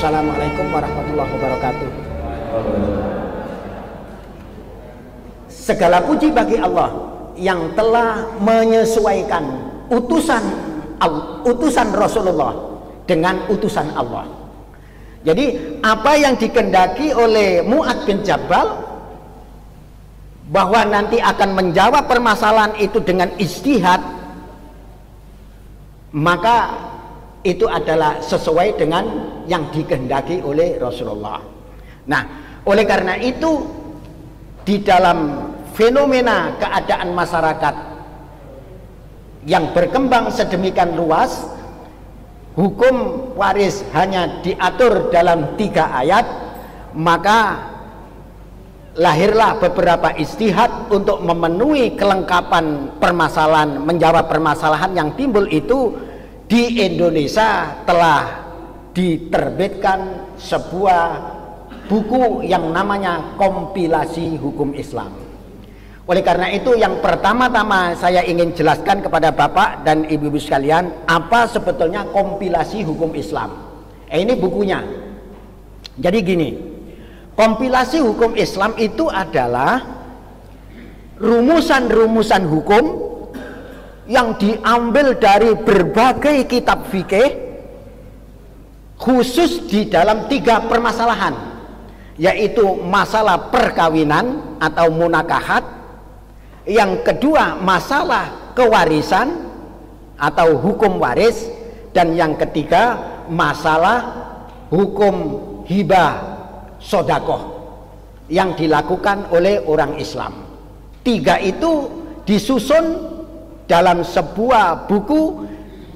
Wassalamualaikum warahmatullahi wabarakatuh. Segala puji bagi Allah yang telah menyesuaikan utusan Rasulullah dengan utusan Allah. Jadi apa yang dikehendaki oleh Mu'adz bin Jabal bahwa nanti akan menjawab permasalahan itu dengan ijtihad, maka itu adalah sesuai dengan yang dikehendaki oleh Rasulullah. Nah, oleh karena itu di dalam fenomena keadaan masyarakat yang berkembang sedemikian luas, hukum waris hanya diatur dalam 3 ayat, maka lahirlah beberapa ijtihad untuk memenuhi kelengkapan permasalahan, menjawab permasalahan yang timbul itu. Di Indonesia telah diterbitkan sebuah buku yang namanya Kompilasi Hukum Islam. Oleh karena itu yang pertama-tama saya ingin jelaskan kepada Bapak dan Ibu-ibu sekalian, apa sebetulnya kompilasi hukum Islam. Ini bukunya. Jadi gini, kompilasi hukum Islam itu adalah rumusan-rumusan hukum yang diambil dari berbagai kitab fikih, khusus di dalam 3 permasalahan, yaitu masalah perkawinan atau munakahat, yang kedua masalah kewarisan atau hukum waris, dan yang ketiga masalah hukum hibah sodakoh yang dilakukan oleh orang Islam. 3 itu disusun dalam sebuah buku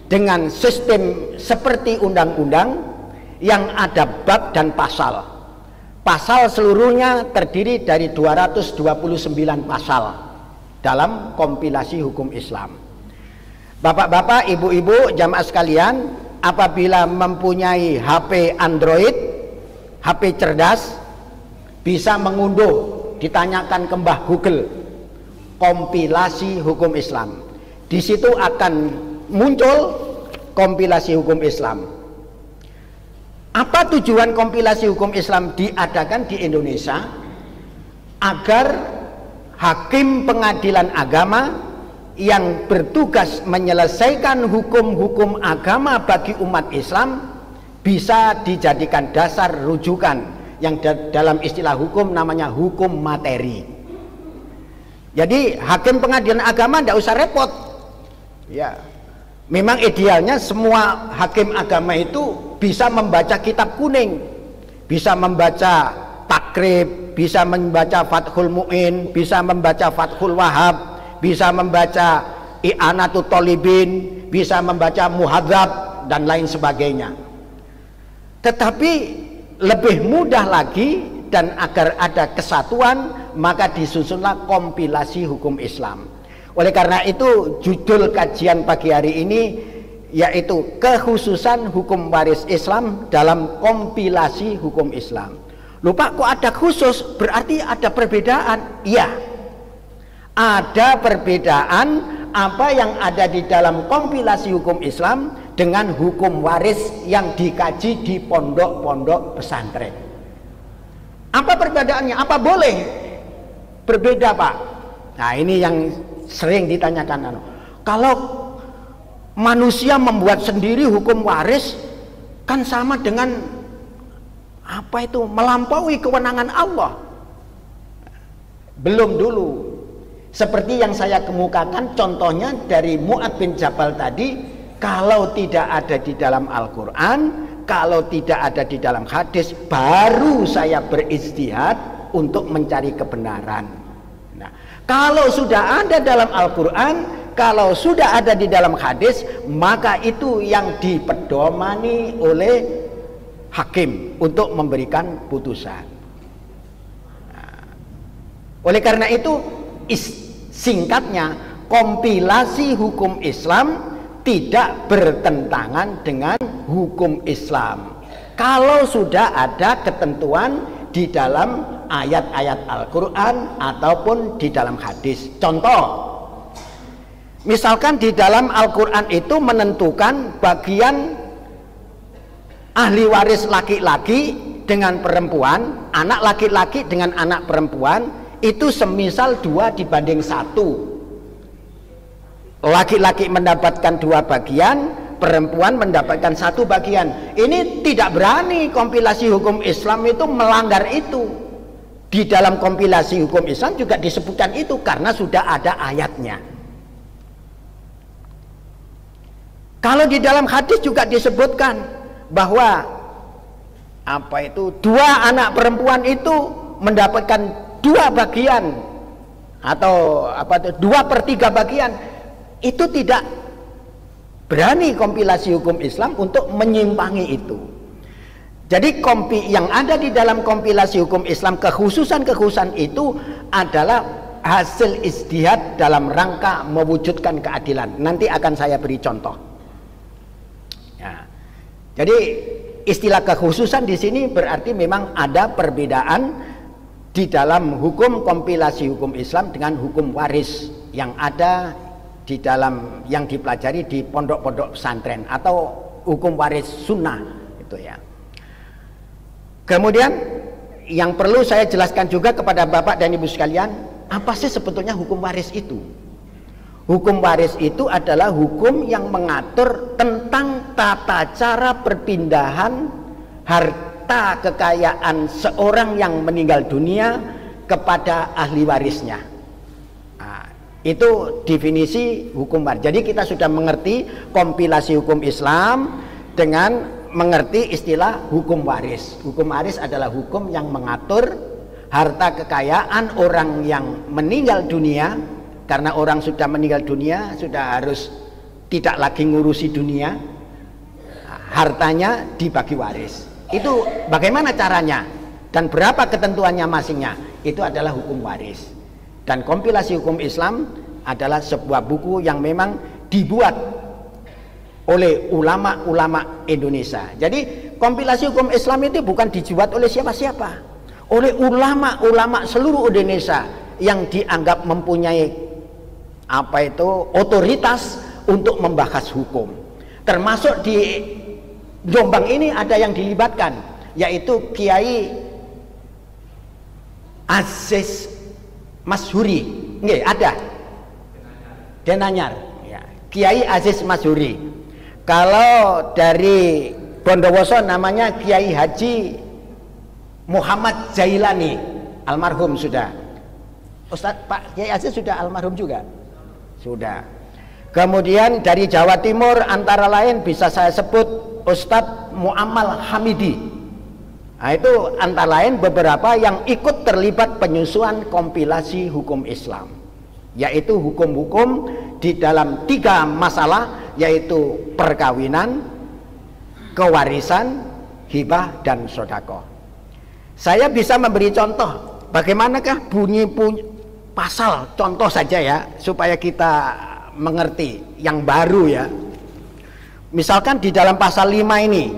dengan sistem seperti undang-undang yang ada bab dan pasal. Pasal seluruhnya terdiri dari 229 pasal dalam kompilasi hukum Islam. Bapak-bapak, ibu-ibu, jamaah sekalian, apabila mempunyai HP Android, HP cerdas, bisa mengunduh, ditanyakan ke Mbah Google, kompilasi hukum Islam. Di situ akan muncul kompilasi hukum Islam. Apa tujuan kompilasi hukum Islam diadakan di Indonesia? Agar hakim pengadilan agama yang bertugas menyelesaikan hukum-hukum agama bagi umat Islam bisa dijadikan dasar rujukan yang dalam istilah hukum namanya hukum materi. Jadi hakim pengadilan agama tidak usah repot. Ya, memang idealnya semua hakim agama itu bisa membaca kitab kuning, bisa membaca takrib, bisa membaca Fathul Mu'in, bisa membaca Fathul Wahab, bisa membaca I'anatut Thalibin, bisa membaca Muhadzab dan lain sebagainya. Tetapi lebih mudah lagi dan agar ada kesatuan, maka disusunlah kompilasi hukum Islam. Oleh karena itu judul kajian pagi hari ini yaitu kekhususan hukum waris Islam dalam kompilasi hukum Islam. Lupa kok ada khusus, berarti ada perbedaan. Iya, ada perbedaan apa yang ada di dalam kompilasi hukum Islam dengan hukum waris yang dikaji di pondok-pondok pesantren. Apa perbedaannya? Apa boleh berbeda, Pak? Nah, ini yang sering ditanyakan. Kalau manusia membuat sendiri hukum waris, kan sama dengan apa itu? Melampaui kewenangan Allah. Belum dulu. Seperti yang saya kemukakan contohnya dari Mu'adz bin Jabal tadi, kalau tidak ada di dalam Al-Quran, kalau tidak ada di dalam hadis, baru saya berijtihad untuk mencari kebenaran. Kalau sudah ada dalam Al-Quran, kalau sudah ada di dalam hadis, maka itu yang dipedomani oleh hakim untuk memberikan putusan. Oleh karena itu, singkatnya, kompilasi hukum Islam tidak bertentangan dengan hukum Islam. Kalau sudah ada ketentuan di dalam ayat-ayat Al-Quran ataupun di dalam hadis. Contoh, misalkan di dalam Al-Quran itu menentukan bagian ahli waris laki-laki dengan perempuan, anak laki-laki dengan anak perempuan, itu semisal 2 dibanding 1. Laki-laki mendapatkan 2 bagian, perempuan mendapatkan 1 bagian. Ini tidak berani kompilasi hukum Islam itu melanggar itu. Di dalam kompilasi hukum Islam juga disebutkan itu karena sudah ada ayatnya. Kalau di dalam hadis juga disebutkan bahwa 2 anak perempuan itu mendapatkan 2 bagian atau 2/3 bagian. Itu tidak berani kompilasi hukum Islam untuk menyimpangi itu. Jadi yang ada di dalam kompilasi hukum Islam, kekhususan-kekhususan itu adalah hasil ijtihad dalam rangka mewujudkan keadilan. Nanti akan saya beri contoh. Ya. Jadi istilah kekhususan di sini berarti memang ada perbedaan di dalam hukum kompilasi hukum Islam dengan hukum waris yang ada di dalam yang dipelajari di pondok-pondok pesantren atau hukum waris sunnah itu ya. Kemudian yang perlu saya jelaskan juga kepada Bapak dan Ibu sekalian, apa sih sebetulnya hukum waris itu? Hukum waris itu adalah hukum yang mengatur tentang tata cara perpindahan harta kekayaan seorang yang meninggal dunia kepada ahli warisnya. Nah, itu definisi hukum waris. Jadi kita sudah mengerti kompilasi hukum Islam dengan mengerti istilah hukum waris. Hukum waris adalah hukum yang mengatur harta kekayaan orang yang meninggal dunia, karena orang sudah meninggal dunia sudah harus tidak lagi ngurusi dunia, hartanya dibagi waris. Itu bagaimana caranya dan berapa ketentuannya masingnya, itu adalah hukum waris. Dan kompilasi hukum Islam adalah sebuah buku yang memang dibuat oleh ulama-ulama Indonesia. Jadi kompilasi hukum Islam itu bukan dibuat oleh siapa-siapa, oleh ulama-ulama seluruh Indonesia yang dianggap mempunyai otoritas untuk membahas hukum. Termasuk di Jombang ini ada yang dilibatkan, yaitu Kiai Aziz Masyhuri. Nggih, ada Denanyar ya, Kiai Aziz Masyhuri. Kalau dari Bondowoso namanya Kiai Haji Muhammad Jailani, almarhum sudah. Ustadz Pak Kiai Aziz sudah almarhum juga? Sudah. Kemudian dari Jawa Timur antara lain bisa saya sebut Ustadz Mu'ammal Hamidi. Nah, itu antara lain beberapa yang ikut terlibat penyusunan kompilasi hukum Islam, yaitu hukum-hukum di dalam 3 masalah, yaitu perkawinan, kewarisan, hibah, dan sedekah. Saya bisa memberi contoh bagaimanakah bunyi pasal, contoh saja ya, supaya kita mengerti yang baru ya. Misalkan di dalam pasal 5 ini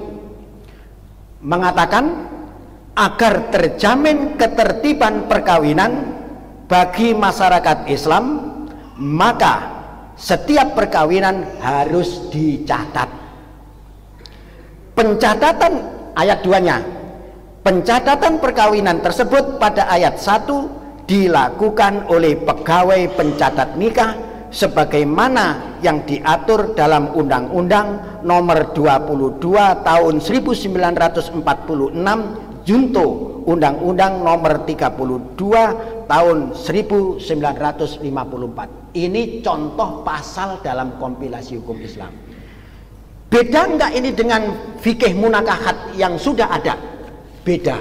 mengatakan agar terjamin ketertiban perkawinan bagi masyarakat Islam, maka setiap perkawinan harus dicatat. Pencatatan ayat 2-nya, pencatatan perkawinan tersebut pada ayat 1 dilakukan oleh pegawai pencatat nikah sebagaimana yang diatur dalam Undang-Undang Nomor 22 Tahun 1946 junto Undang-Undang Nomor 32 Tahun 1954. Ini contoh pasal dalam kompilasi hukum Islam. Beda enggak ini dengan fikih munakahat yang sudah ada? Beda.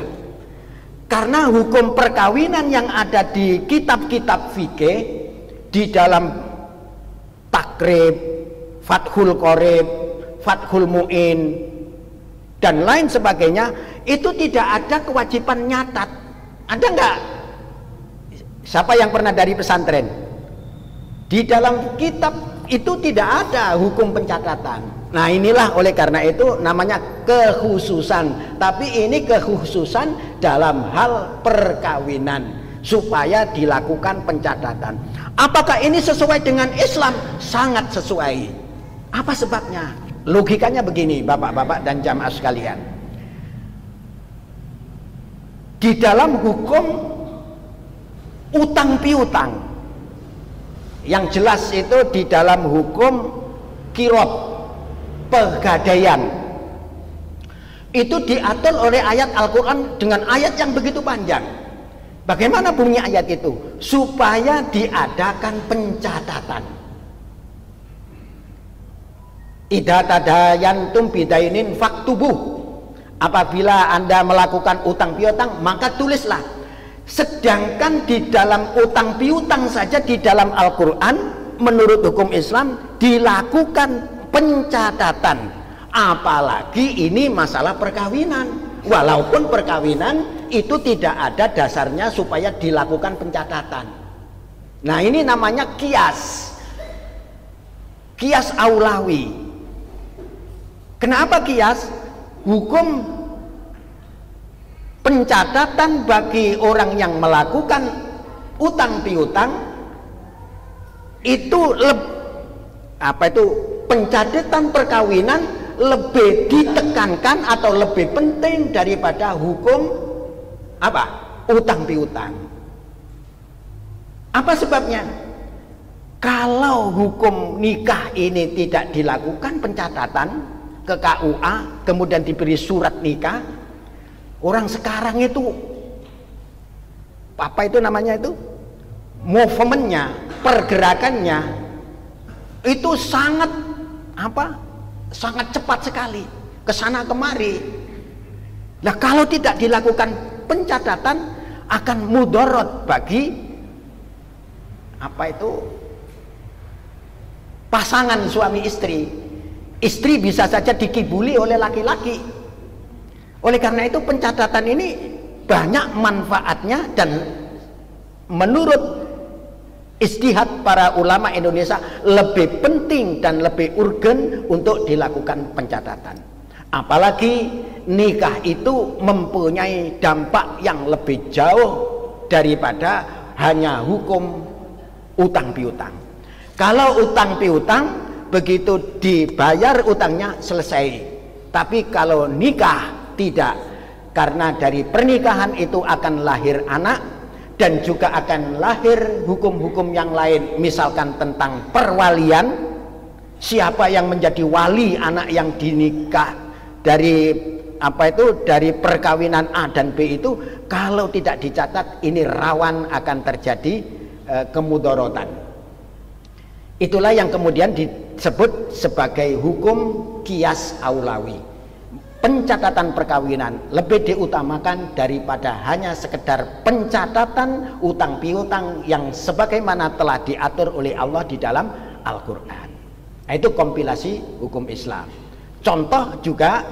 Karena hukum perkawinan yang ada di kitab-kitab fikih, di dalam Takrib, Fathul Qorib, Fathul Mu'in, dan lain sebagainya, itu tidak ada kewajiban nyatat. Ada enggak? Siapa yang pernah dari pesantren? Di dalam kitab itu tidak ada hukum pencatatan. Nah, inilah oleh karena itu namanya kekhususan. Tapi ini kekhususan dalam hal perkawinan, supaya dilakukan pencatatan. Apakah ini sesuai dengan Islam? Sangat sesuai. Apa sebabnya? logikanya begini bapak-bapak dan jamaah sekalian. Di dalam hukum utang piutang, yang jelas itu di dalam hukum kirot, pegadaian, itu diatur oleh ayat Al-Quran dengan ayat yang begitu panjang. Bagaimana bunyi ayat itu? Supaya diadakan pencatatan. Idza tadayantum bidainin faktubuh. Apabila Anda melakukan utang piutang, maka tulislah. Sedangkan di dalam utang piutang saja di dalam Al-Quran, menurut hukum Islam dilakukan pencatatan. Apalagi ini masalah perkawinan. Walaupun perkawinan itu tidak ada dasarnya supaya dilakukan pencatatan. Nah, ini namanya kias aulawi. Kenapa kias? Hukum pencatatan bagi orang yang melakukan utang piutang itu pencatatan perkawinan lebih ditekankan atau lebih penting daripada hukum utang piutang. Apa sebabnya? Kalau hukum nikah ini tidak dilakukan pencatatan ke KUA, kemudian diberi surat nikah, orang sekarang itu movementnya, pergerakannya itu sangat cepat sekali, ke sana kemari. Nah, kalau tidak dilakukan pencatatan akan mudarat bagi pasangan suami istri. Istri bisa saja dikibuli oleh laki-laki. Oleh karena itu pencatatan ini banyak manfaatnya, dan menurut ijtihad para ulama Indonesia lebih penting dan lebih urgen untuk dilakukan pencatatan. Apalagi nikah itu mempunyai dampak yang lebih jauh daripada hanya hukum utang piutang. Kalau utang piutang begitu dibayar utangnya selesai. Tapi kalau nikah tidak, karena dari pernikahan itu akan lahir anak, dan juga akan lahir hukum-hukum yang lain, misalkan tentang perwalian, siapa yang menjadi wali anak yang dinikah dari dari perkawinan A dan B itu, kalau tidak dicatat ini rawan akan terjadi kemudorotan. Itulah yang kemudian disebut sebagai hukum kias aulawi. Pencatatan perkawinan lebih diutamakan daripada hanya sekedar pencatatan utang piutang yang sebagaimana telah diatur oleh Allah di dalam Al-Quran. Nah, itu kompilasi hukum Islam. Contoh juga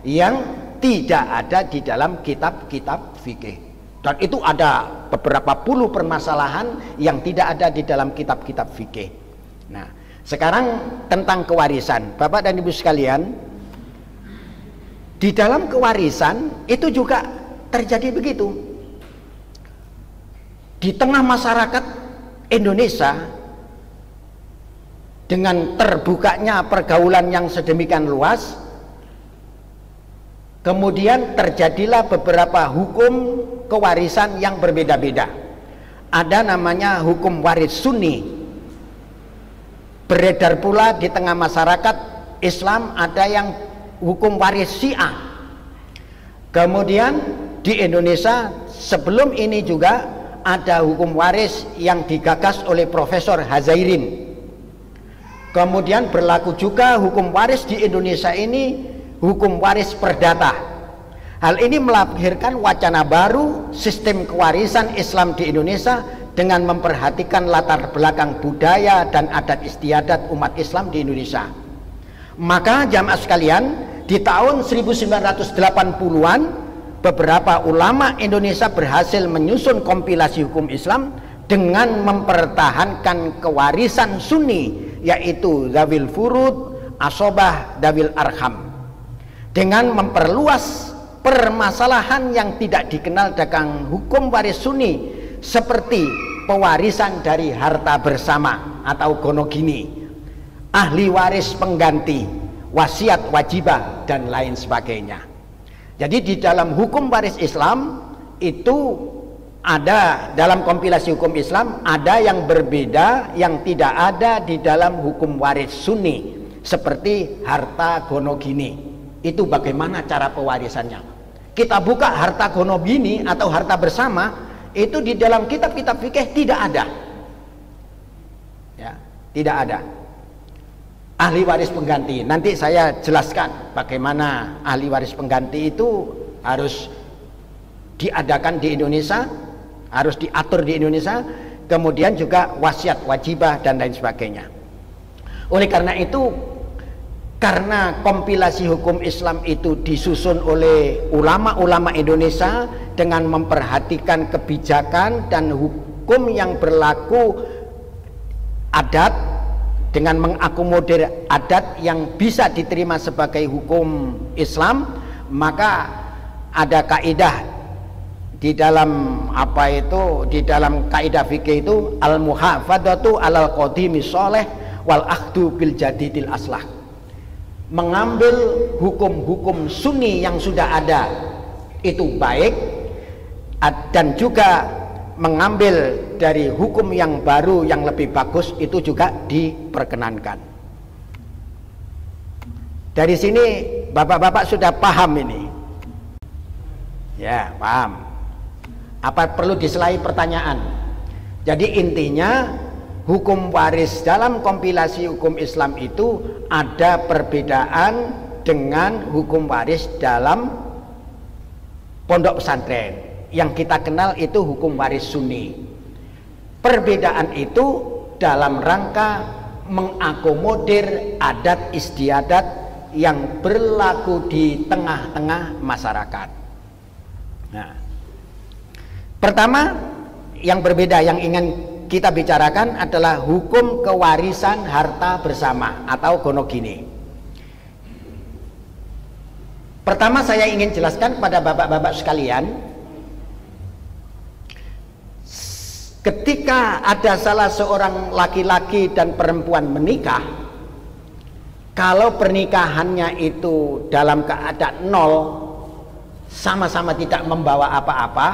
yang tidak ada di dalam kitab-kitab fikih. Dan itu ada beberapa puluh permasalahan yang tidak ada di dalam kitab-kitab fikih. Nah, sekarang tentang kewarisan, Bapak dan Ibu sekalian, di dalam kewarisan itu juga terjadi begitu. Di tengah masyarakat Indonesia dengan terbukanya pergaulan yang sedemikian luas, kemudian terjadilah beberapa hukum kewarisan yang berbeda-beda. Ada namanya hukum waris Sunni. Beredar pula di tengah masyarakat Islam ada yang hukum waris Syiah. Kemudian di Indonesia sebelum ini juga ada hukum waris yang digagas oleh Profesor Hazairin. Kemudian berlaku juga hukum waris di Indonesia ini, hukum waris perdata. Hal ini melahirkan wacana baru sistem kewarisan Islam di Indonesia dengan memperhatikan latar belakang budaya dan adat istiadat umat Islam di Indonesia. Maka jamaah sekalian, di tahun 1980-an beberapa ulama Indonesia berhasil menyusun kompilasi hukum Islam dengan mempertahankan kewarisan Sunni, yaitu zawil furud, asobah, dawil arham, dengan memperluas permasalahan yang tidak dikenal dengan hukum waris Sunni, seperti pewarisan dari harta bersama atau gonogini, ahli waris pengganti, wasiat wajibah, dan lain sebagainya. Jadi di dalam hukum waris Islam itu ada, dalam kompilasi hukum Islam ada yang berbeda yang tidak ada di dalam hukum waris Sunni, seperti harta gonogini. Itu bagaimana cara pewarisannya. Kita buka harta gonogini atau harta bersama, itu di dalam kitab-kitab fikih tidak ada. Ya, tidak ada. Ahli waris pengganti, nanti saya jelaskan bagaimana ahli waris pengganti itu harus diadakan di Indonesia, harus diatur di Indonesia, kemudian juga wasiat wajibah dan lain sebagainya. Oleh karena itu, karena kompilasi hukum Islam itu disusun oleh ulama-ulama Indonesia dengan memperhatikan kebijakan dan hukum yang berlaku adat, dengan mengakomodir adat yang bisa diterima sebagai hukum Islam, maka ada kaidah di dalam di dalam kaidah fikih itu al-muhafadzatu alal qadimi sholeh wal akhdu bil jadidil aslah. Mengambil hukum-hukum sunni yang sudah ada itu baik, dan juga mengambil dari hukum yang baru yang lebih bagus itu juga diperkenankan. Dari sini bapak-bapak sudah paham ini? Ya, paham. Apa perlu diselai pertanyaan? Jadi intinya hukum waris dalam kompilasi hukum Islam itu ada perbedaan dengan hukum waris dalam pondok pesantren. Yang kita kenal itu hukum waris Sunni. Perbedaan itu dalam rangka mengakomodir adat istiadat yang berlaku di tengah-tengah masyarakat. Nah, pertama yang berbeda yang ingin kita bicarakan adalah hukum kewarisan harta bersama atau gonogini. Pertama saya ingin jelaskan pada bapak-bapak sekalian, ketika ada salah seorang laki-laki dan perempuan menikah, kalau pernikahannya itu dalam keadaan nol, sama-sama tidak membawa apa-apa,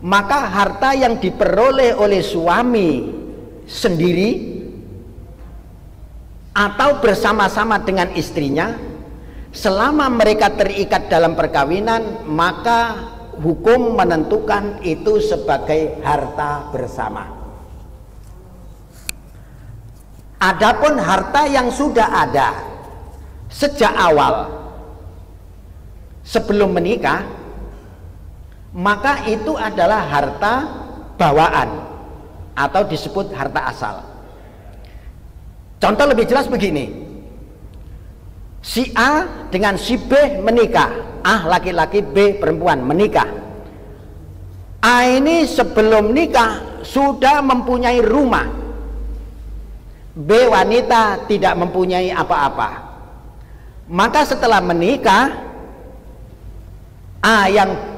maka harta yang diperoleh oleh suami sendiri atau bersama-sama dengan istrinya, selama mereka terikat dalam perkawinan, maka hukum menentukan itu sebagai harta bersama. Adapun harta yang sudah ada sejak awal sebelum menikah, maka itu adalah harta bawaan atau disebut harta asal. Contoh lebih jelas begini, si A dengan si B menikah, A laki-laki, B perempuan menikah. A ini sebelum nikah sudah mempunyai rumah, B wanita tidak mempunyai apa-apa. Maka setelah menikah,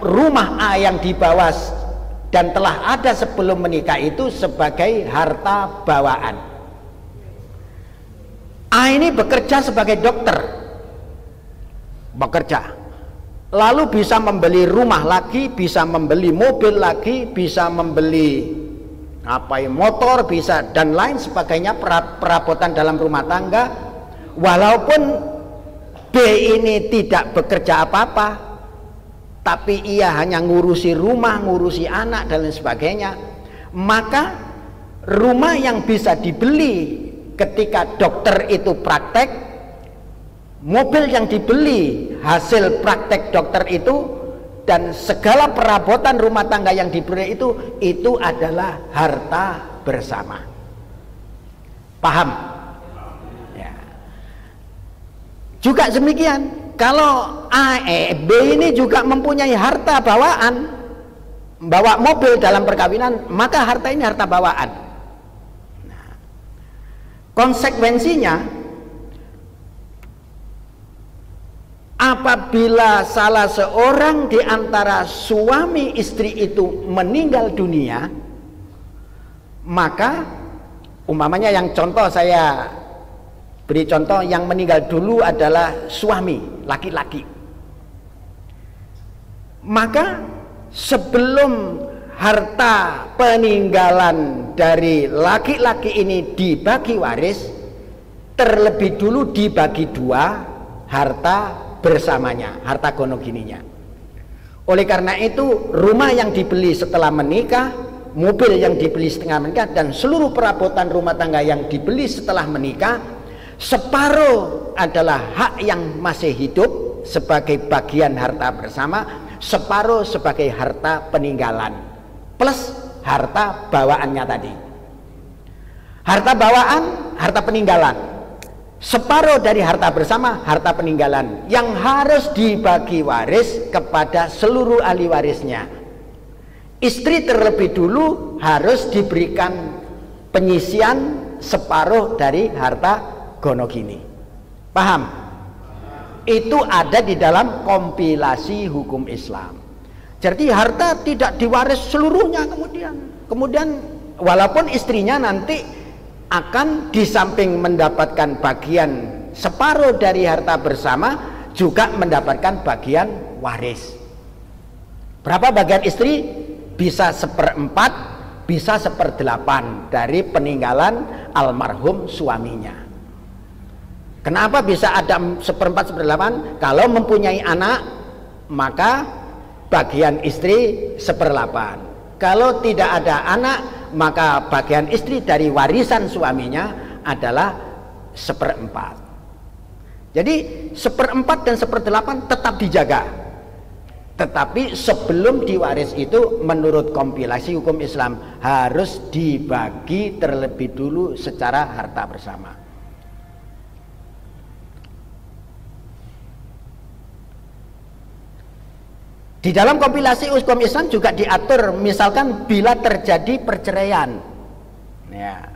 rumah A yang dibawa dan telah ada sebelum menikah itu sebagai harta bawaan. A ini bekerja sebagai dokter, bekerja, lalu bisa membeli rumah lagi, bisa membeli mobil lagi, bisa membeli motor, bisa dan lain sebagainya, perabotan dalam rumah tangga. Walaupun B ini tidak bekerja apa-apa, tapi ia hanya ngurusi rumah, ngurusi anak dan lain sebagainya, maka rumah yang bisa dibeli ketika dokter itu praktek, mobil yang dibeli hasil praktek dokter itu, dan segala perabotan rumah tangga yang dibeli itu adalah harta bersama. Paham? Ya. Juga demikian, kalau B ini juga mempunyai harta bawaan, bawa mobil dalam perkawinan, maka harta ini harta bawaan. Nah, konsekuensinya, apabila salah seorang di antara suami istri itu meninggal dunia, maka umpamanya yang contoh saya beri contoh, yang meninggal dulu adalah suami, laki-laki. Maka sebelum harta peninggalan dari laki-laki ini dibagi waris, terlebih dulu dibagi dua harta bersamanya, harta gonogininya. Oleh karena itu, rumah yang dibeli setelah menikah, mobil yang dibeli setelah menikah, dan seluruh perabotan rumah tangga yang dibeli setelah menikah, separuh adalah hak yang masih hidup sebagai bagian harta bersama, separuh sebagai harta peninggalan plus harta bawaannya tadi. Harta bawaan, harta peninggalan, separuh dari harta bersama, harta peninggalan yang harus dibagi waris kepada seluruh ahli warisnya. Istri terlebih dulu harus diberikan penyisian separuh dari harta gonogini. Paham? Itu ada di dalam kompilasi hukum Islam. Jadi harta tidak diwaris seluruhnya kemudian walaupun istrinya nanti akan di samping mendapatkan bagian separuh dari harta bersama, juga mendapatkan bagian waris. Berapa bagian istri? Bisa 1/4, bisa 1/8 dari peninggalan almarhum suaminya. Kenapa bisa ada 1/4, 1/8? Kalau mempunyai anak, maka bagian istri 1/8. Kalau tidak ada anak, maka bagian istri dari warisan suaminya adalah 1/4. Jadi 1/4 dan 1/8 tetap dijaga. Tetapi sebelum diwaris itu, menurut kompilasi hukum Islam, harus dibagi terlebih dulu secara harta bersama. Di dalam kompilasi hukum Islam juga diatur, misalkan bila terjadi perceraian, ya,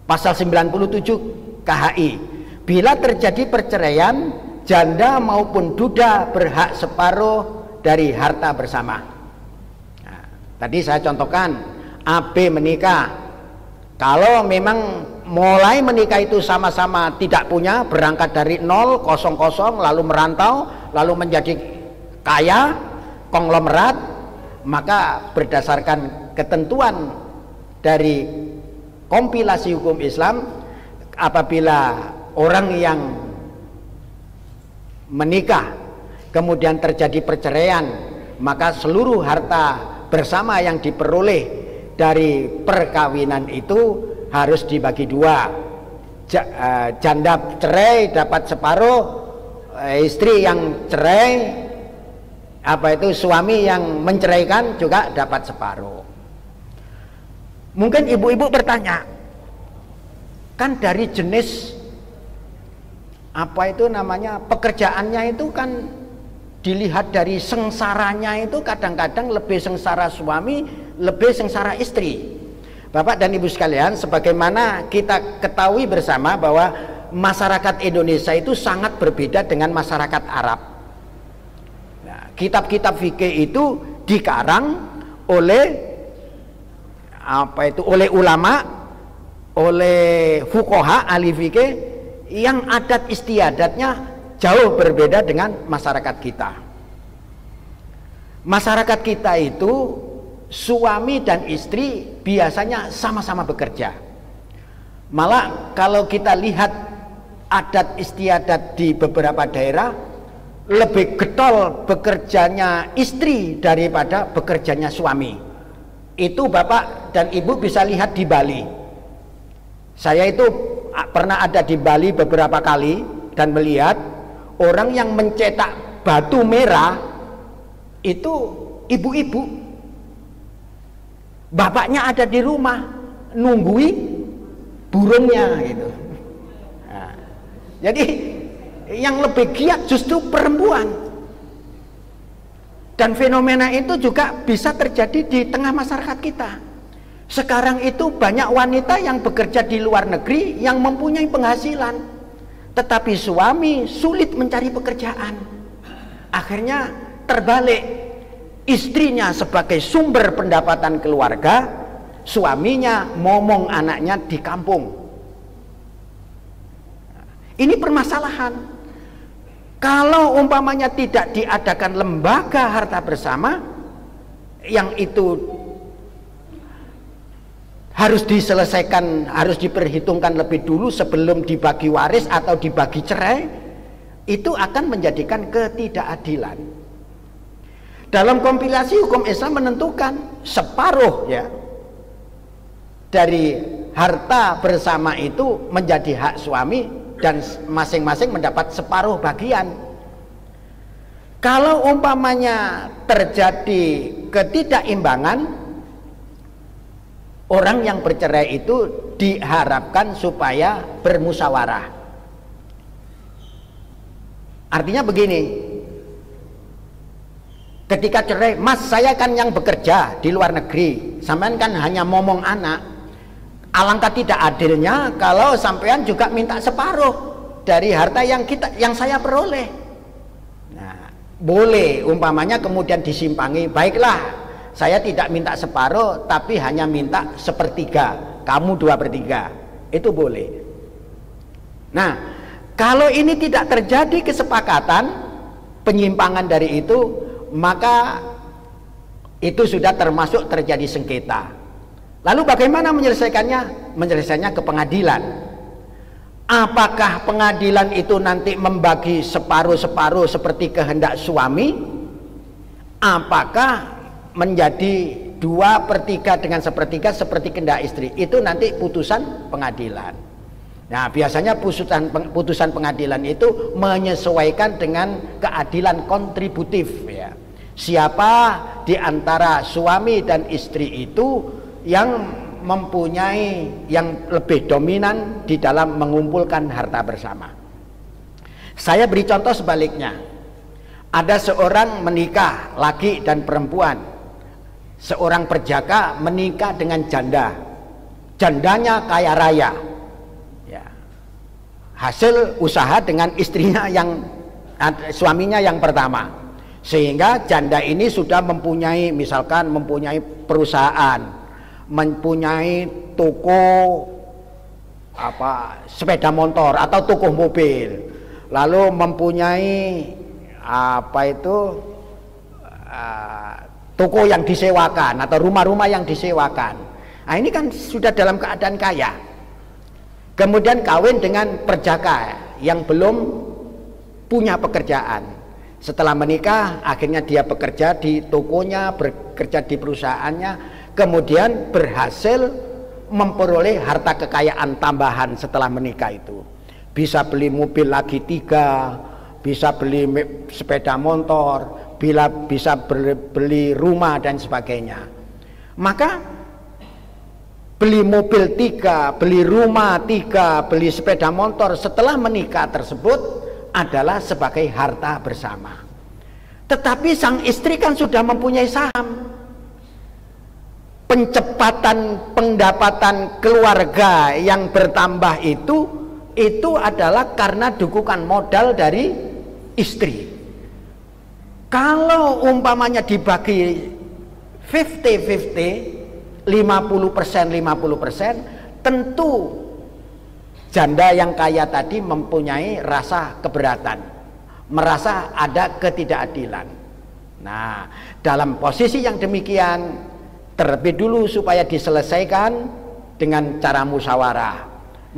pasal 97 KHI, bila terjadi perceraian, janda maupun duda berhak separuh dari harta bersama. Nah, tadi saya contohkan, AB menikah, kalau memang mulai menikah itu sama-sama tidak punya, berangkat dari 0, 00, lalu merantau, lalu menjadi kaya, konglomerat, maka berdasarkan ketentuan dari kompilasi hukum Islam, apabila orang yang menikah kemudian terjadi perceraian, maka seluruh harta bersama yang diperoleh dari perkawinan itu harus dibagi dua. Janda cerai dapat separuh, istri yang cerai, suami yang menceraikan juga dapat separuh. Mungkin ibu-ibu bertanya, kan dari jenis pekerjaannya itu kan dilihat dari sengsaranya, itu kadang-kadang lebih sengsara suami, lebih sengsara istri. Bapak dan ibu sekalian, sebagaimana kita ketahui bersama bahwa masyarakat Indonesia itu sangat berbeda dengan masyarakat Arab. Kitab-kitab fikih itu dikarang oleh oleh ulama, oleh fuqaha, ahli fikih yang adat istiadatnya jauh berbeda dengan masyarakat kita. Masyarakat kita itu suami dan istri biasanya sama-sama bekerja. Malah kalau kita lihat adat istiadat di beberapa daerah, lebih getol bekerjanya istri daripada bekerjanya suami. Itu bapak dan ibu bisa lihat di Bali. Saya itu pernah ada di Bali beberapa kali dan melihat orang yang mencetak batu merah itu ibu-ibu. Bapaknya ada di rumah nunggui burungnya gitu. Nah, jadi yang lebih giat justru perempuan. Dan fenomena itu juga bisa terjadi di tengah masyarakat kita. Sekarang itu banyak wanita yang bekerja di luar negeri yang mempunyai penghasilan, tetapi suami sulit mencari pekerjaan. Akhirnya terbalik, istrinya sebagai sumber pendapatan keluarga, suaminya momong anaknya di kampung. Ini permasalahan. Kalau umpamanya tidak diadakan lembaga harta bersama, yang itu harus diselesaikan, harus diperhitungkan lebih dulu sebelum dibagi waris atau dibagi cerai, itu akan menjadikan ketidakadilan. Dalam kompilasi hukum Islam menentukan separuh ya dari harta bersama itu menjadi hak suami dan masing-masing mendapat separuh bagian. Kalau umpamanya terjadi ketidakimbangan, orang yang bercerai itu diharapkan supaya bermusyawarah. Artinya begini, ketika cerai, mas saya kan yang bekerja di luar negeri, sampean kan hanya momong anak, alangkah tidak adilnya kalau sampean juga minta separuh dari harta yang saya peroleh. Nah, boleh umpamanya kemudian disimpangi, baiklah saya tidak minta separuh tapi hanya minta 1/3, kamu 2/3, itu boleh. Nah, kalau ini tidak terjadi kesepakatan, penyimpangan dari itu, maka itu sudah termasuk terjadi sengketa. Lalu bagaimana menyelesaikannya? Menyelesaikannya ke pengadilan. Apakah pengadilan itu nanti membagi separuh-separuh seperti kehendak suami? Apakah menjadi 2/3 dengan 1/3 seperti kehendak istri? Itu nanti putusan pengadilan. Nah, biasanya putusan pengadilan itu menyesuaikan dengan keadilan kontributif ya. Siapa di antara suami dan istri itu yang mempunyai, yang lebih dominan di dalam mengumpulkan harta bersama. Saya beri contoh sebaliknya. Ada seorang menikah, laki dan perempuan. Seorang perjaka menikah dengan janda. Jandanya kaya raya. Hasil usaha dengan istrinya yang suaminya yang pertama, sehingga janda ini sudah mempunyai, misalkan mempunyai perusahaan, mempunyai toko sepeda motor atau toko mobil, lalu mempunyai toko yang disewakan atau rumah-rumah yang disewakan. Nah, ini kan sudah dalam keadaan kaya. Kemudian kawin dengan perjaka yang belum punya pekerjaan. Setelah menikah, akhirnya dia bekerja di tokonya, bekerja di perusahaannya, kemudian berhasil memperoleh harta kekayaan tambahan setelah menikah itu. Bisa beli mobil lagi 3, bisa beli sepeda motor, bisa beli rumah dan sebagainya. Maka beli mobil 3, beli rumah 3, beli sepeda motor setelah menikah tersebut adalah sebagai harta bersama. Tetapi sang istri kan sudah mempunyai saham. Pencepatan pendapatan keluarga yang bertambah itu adalah karena dukungan modal dari istri. Kalau umpamanya dibagi 50-50, 50%, tentu janda yang kaya tadi mempunyai rasa keberatan, merasa ada ketidakadilan. Nah, dalam posisi yang demikian, terlebih dulu supaya diselesaikan dengan cara musyawarah,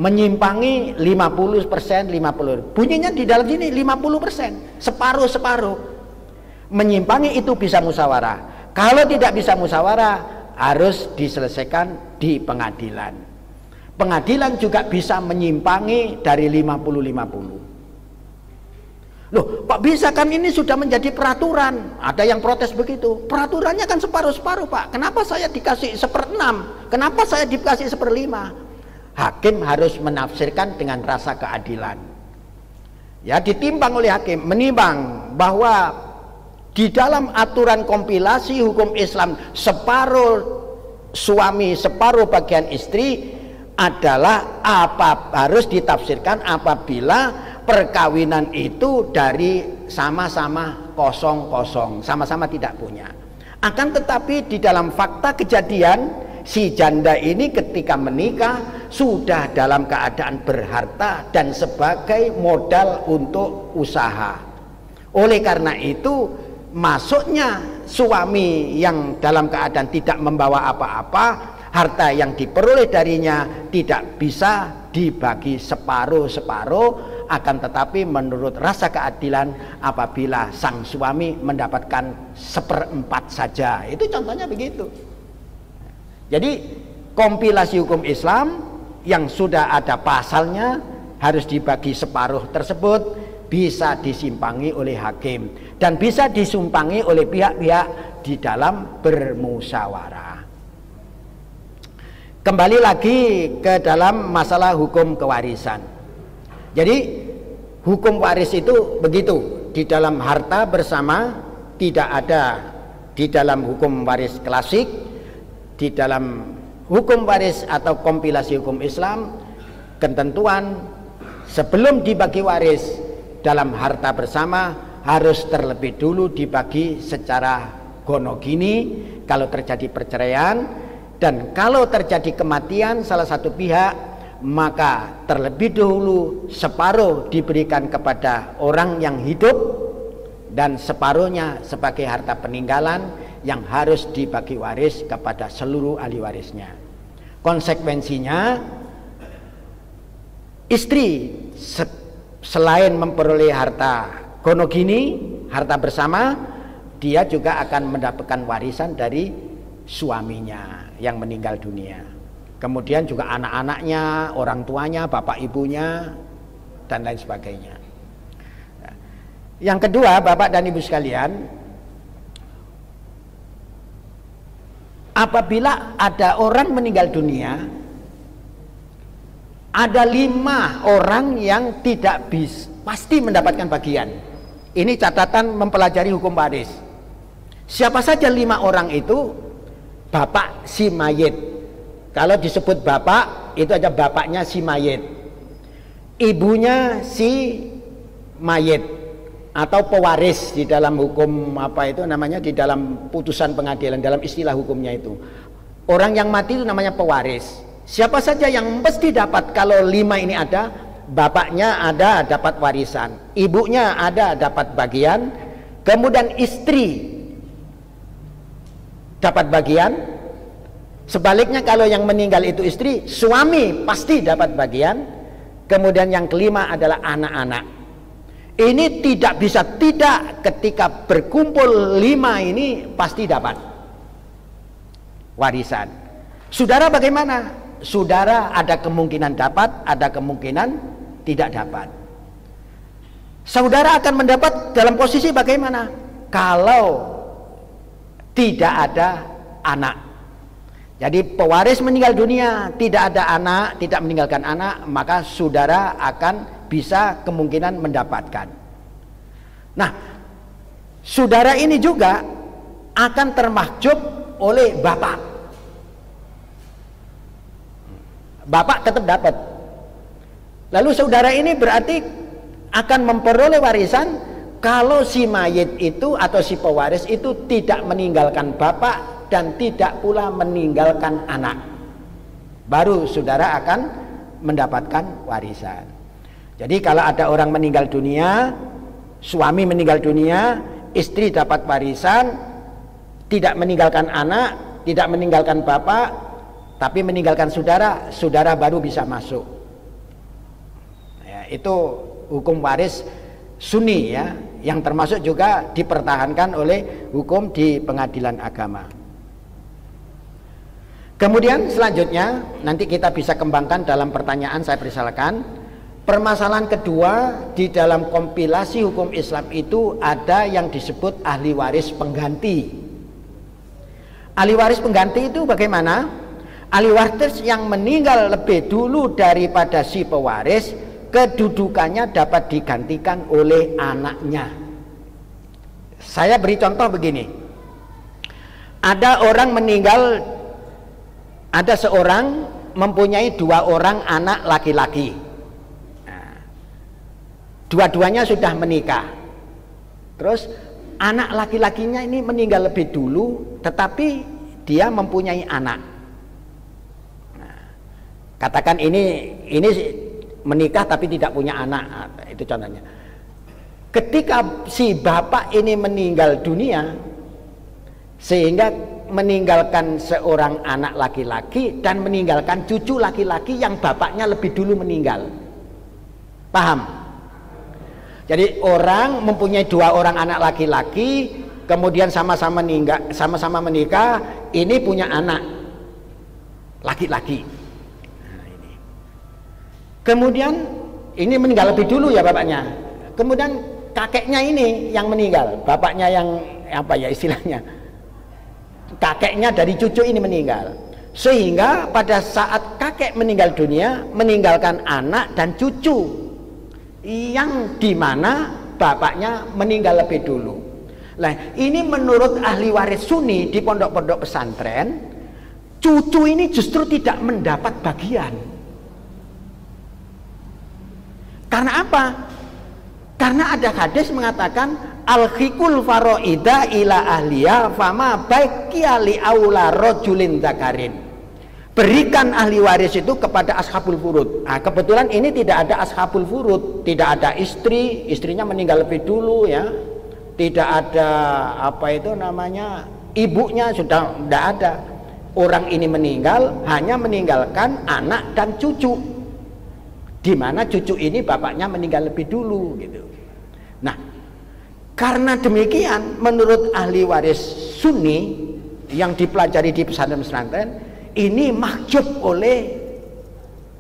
menyimpangi 50%, 50%. Bunyinya di dalam sini 50%, separuh-separuh. Menyimpangi itu bisa musyawarah. Kalau tidak bisa musyawarah, harus diselesaikan di pengadilan. Pengadilan juga bisa menyimpangi dari 50-50. Loh, Pak, bisa kan ini sudah menjadi peraturan? Ada yang protes begitu. Peraturannya kan separuh-separuh, Pak. Kenapa saya dikasih 1/6? Kenapa saya dikasih 1/5? Hakim harus menafsirkan dengan rasa keadilan. Ya, ditimbang oleh hakim, menimbang bahwa di dalam aturan kompilasi hukum Islam separuh suami, separuh bagian istri adalah harus ditafsirkan apabila perkawinan itu dari sama-sama kosong-kosong, sama-sama tidak punya. Akan tetapi di dalam fakta kejadian, si janda ini ketika menikah sudah dalam keadaan berharta dan sebagai modal untuk usaha. Oleh karena itu, masuknya suami yang dalam keadaan tidak membawa apa-apa, harta yang diperoleh darinya tidak bisa dibagi separuh-separuh, akan tetapi menurut rasa keadilan apabila sang suami mendapatkan 1/4 saja. Itu contohnya begitu. Jadi kompilasi hukum Islam yang sudah ada pasalnya harus dibagi separuh tersebut bisa disimpangi oleh hakim dan bisa disumpangi oleh pihak-pihak di dalam bermusyawarah. Kembali lagi ke dalam masalah hukum kewarisan. Jadi hukum waris itu begitu, di dalam harta bersama tidak ada di dalam hukum waris klasik. Di dalam hukum waris atau kompilasi hukum Islam, ketentuan sebelum dibagi waris dalam harta bersama harus terlebih dulu dibagi secara gonogini kalau terjadi perceraian, dan kalau terjadi kematian salah satu pihak maka terlebih dahulu separuh diberikan kepada orang yang hidup dan separuhnya sebagai harta peninggalan yang harus dibagi waris kepada seluruh ahli warisnya. Konsekuensinya, istri selain memperoleh harta gonogini, harta bersama, dia juga akan mendapatkan warisan dari suaminya yang meninggal dunia. Kemudian juga anak-anaknya, orang tuanya, bapak ibunya, dan lain sebagainya. Yang kedua, Bapak dan Ibu sekalian, apabila ada orang meninggal dunia, ada 5 orang yang tidak pasti mendapatkan bagian. Ini catatan mempelajari hukum waris. Siapa saja 5 orang itu? Bapak si mayit. Kalau disebut bapak, itu aja bapaknya si mayit. Ibunya si mayit atau pewaris di dalam hukum apa itu namanya, di dalam putusan pengadilan, dalam istilah hukumnya itu. Orang yang mati itu namanya pewaris. Siapa saja yang mesti dapat, kalau 5 ini ada, bapaknya ada dapat warisan, ibunya ada dapat bagian, kemudian istri dapat bagian. Sebaliknya kalau yang meninggal itu istri, suami pasti dapat bagian. Kemudian yang kelima adalah anak-anak. Ini tidak bisa tidak, ketika berkumpul 5 ini pasti dapat warisan. Saudara bagaimana? Saudara ada kemungkinan dapat, ada kemungkinan tidak dapat. Saudara akan mendapat dalam posisi bagaimana? Kalau tidak ada anak. Jadi pewaris meninggal dunia, tidak ada anak, tidak meninggalkan anak, maka saudara akan bisa kemungkinan mendapatkan. Nah, saudara ini juga akan termahjub oleh bapak. Bapak tetap dapat. Lalu saudara ini berarti akan memperoleh warisan kalau si mayit itu atau si pewaris itu tidak meninggalkan bapak dan tidak pula meninggalkan anak. Baru saudara akan mendapatkan warisan. Jadi kalau ada orang meninggal dunia, suami meninggal dunia, istri dapat warisan, tidak meninggalkan anak, tidak meninggalkan bapak, tapi meninggalkan saudara, saudara baru bisa masuk. Ya, itu hukum waris sunni ya, yang termasuk juga dipertahankan oleh hukum di pengadilan agama. Kemudian selanjutnya nanti kita bisa kembangkan dalam pertanyaan, saya persilakan. Permasalahan kedua, di dalam kompilasi hukum Islam itu ada yang disebut ahli waris pengganti. Ahli waris pengganti itu bagaimana? Ahli waris yang meninggal lebih dulu daripada si pewaris, kedudukannya dapat digantikan oleh anaknya. Saya beri contoh begini. Ada orang meninggal, ada seorang mempunyai 2 orang anak laki-laki. Dua-duanya sudah menikah. Terus anak laki-lakinya ini meninggal lebih dulu, tetapi dia mempunyai anak. Nah, Katakan ini menikah tapi tidak punya anak, itu contohnya. Ketika si bapak ini meninggal dunia, sehingga meninggalkan seorang anak laki-laki dan meninggalkan cucu laki-laki yang bapaknya lebih dulu meninggal. Paham? Jadi orang mempunyai 2 orang anak laki-laki, kemudian sama-sama menikah, ini punya anak laki-laki. Nah, ini. Kemudian ini meninggal lebih dulu ya bapaknya. Kemudian kakeknya ini yang meninggal, bapaknya yang apa ya istilahnya, kakeknya dari cucu ini meninggal. Sehingga pada saat kakek meninggal dunia, meninggalkan anak dan cucu yang dimana bapaknya meninggal lebih dulu. Nah, ini menurut ahli waris Sunni di pondok-pondok pesantren, cucu ini justru tidak mendapat bagian. Karena apa? Karena ada hadis mengatakan al-khikul faroida ila ahliya fama baqiya li aula rajulin dzakarin. Berikan ahli waris itu kepada ashabul furud. Nah, kebetulan ini tidak ada ashabul furud, tidak ada istri, istrinya meninggal lebih dulu ya. Tidak ada apa itu namanya, ibunya sudah tidak ada. Orang ini meninggal hanya meninggalkan anak dan cucu. Di mana cucu ini bapaknya meninggal lebih dulu gitu. Nah, karena demikian menurut ahli waris Sunni yang dipelajari di pesantren-pesantren, ini mahjub oleh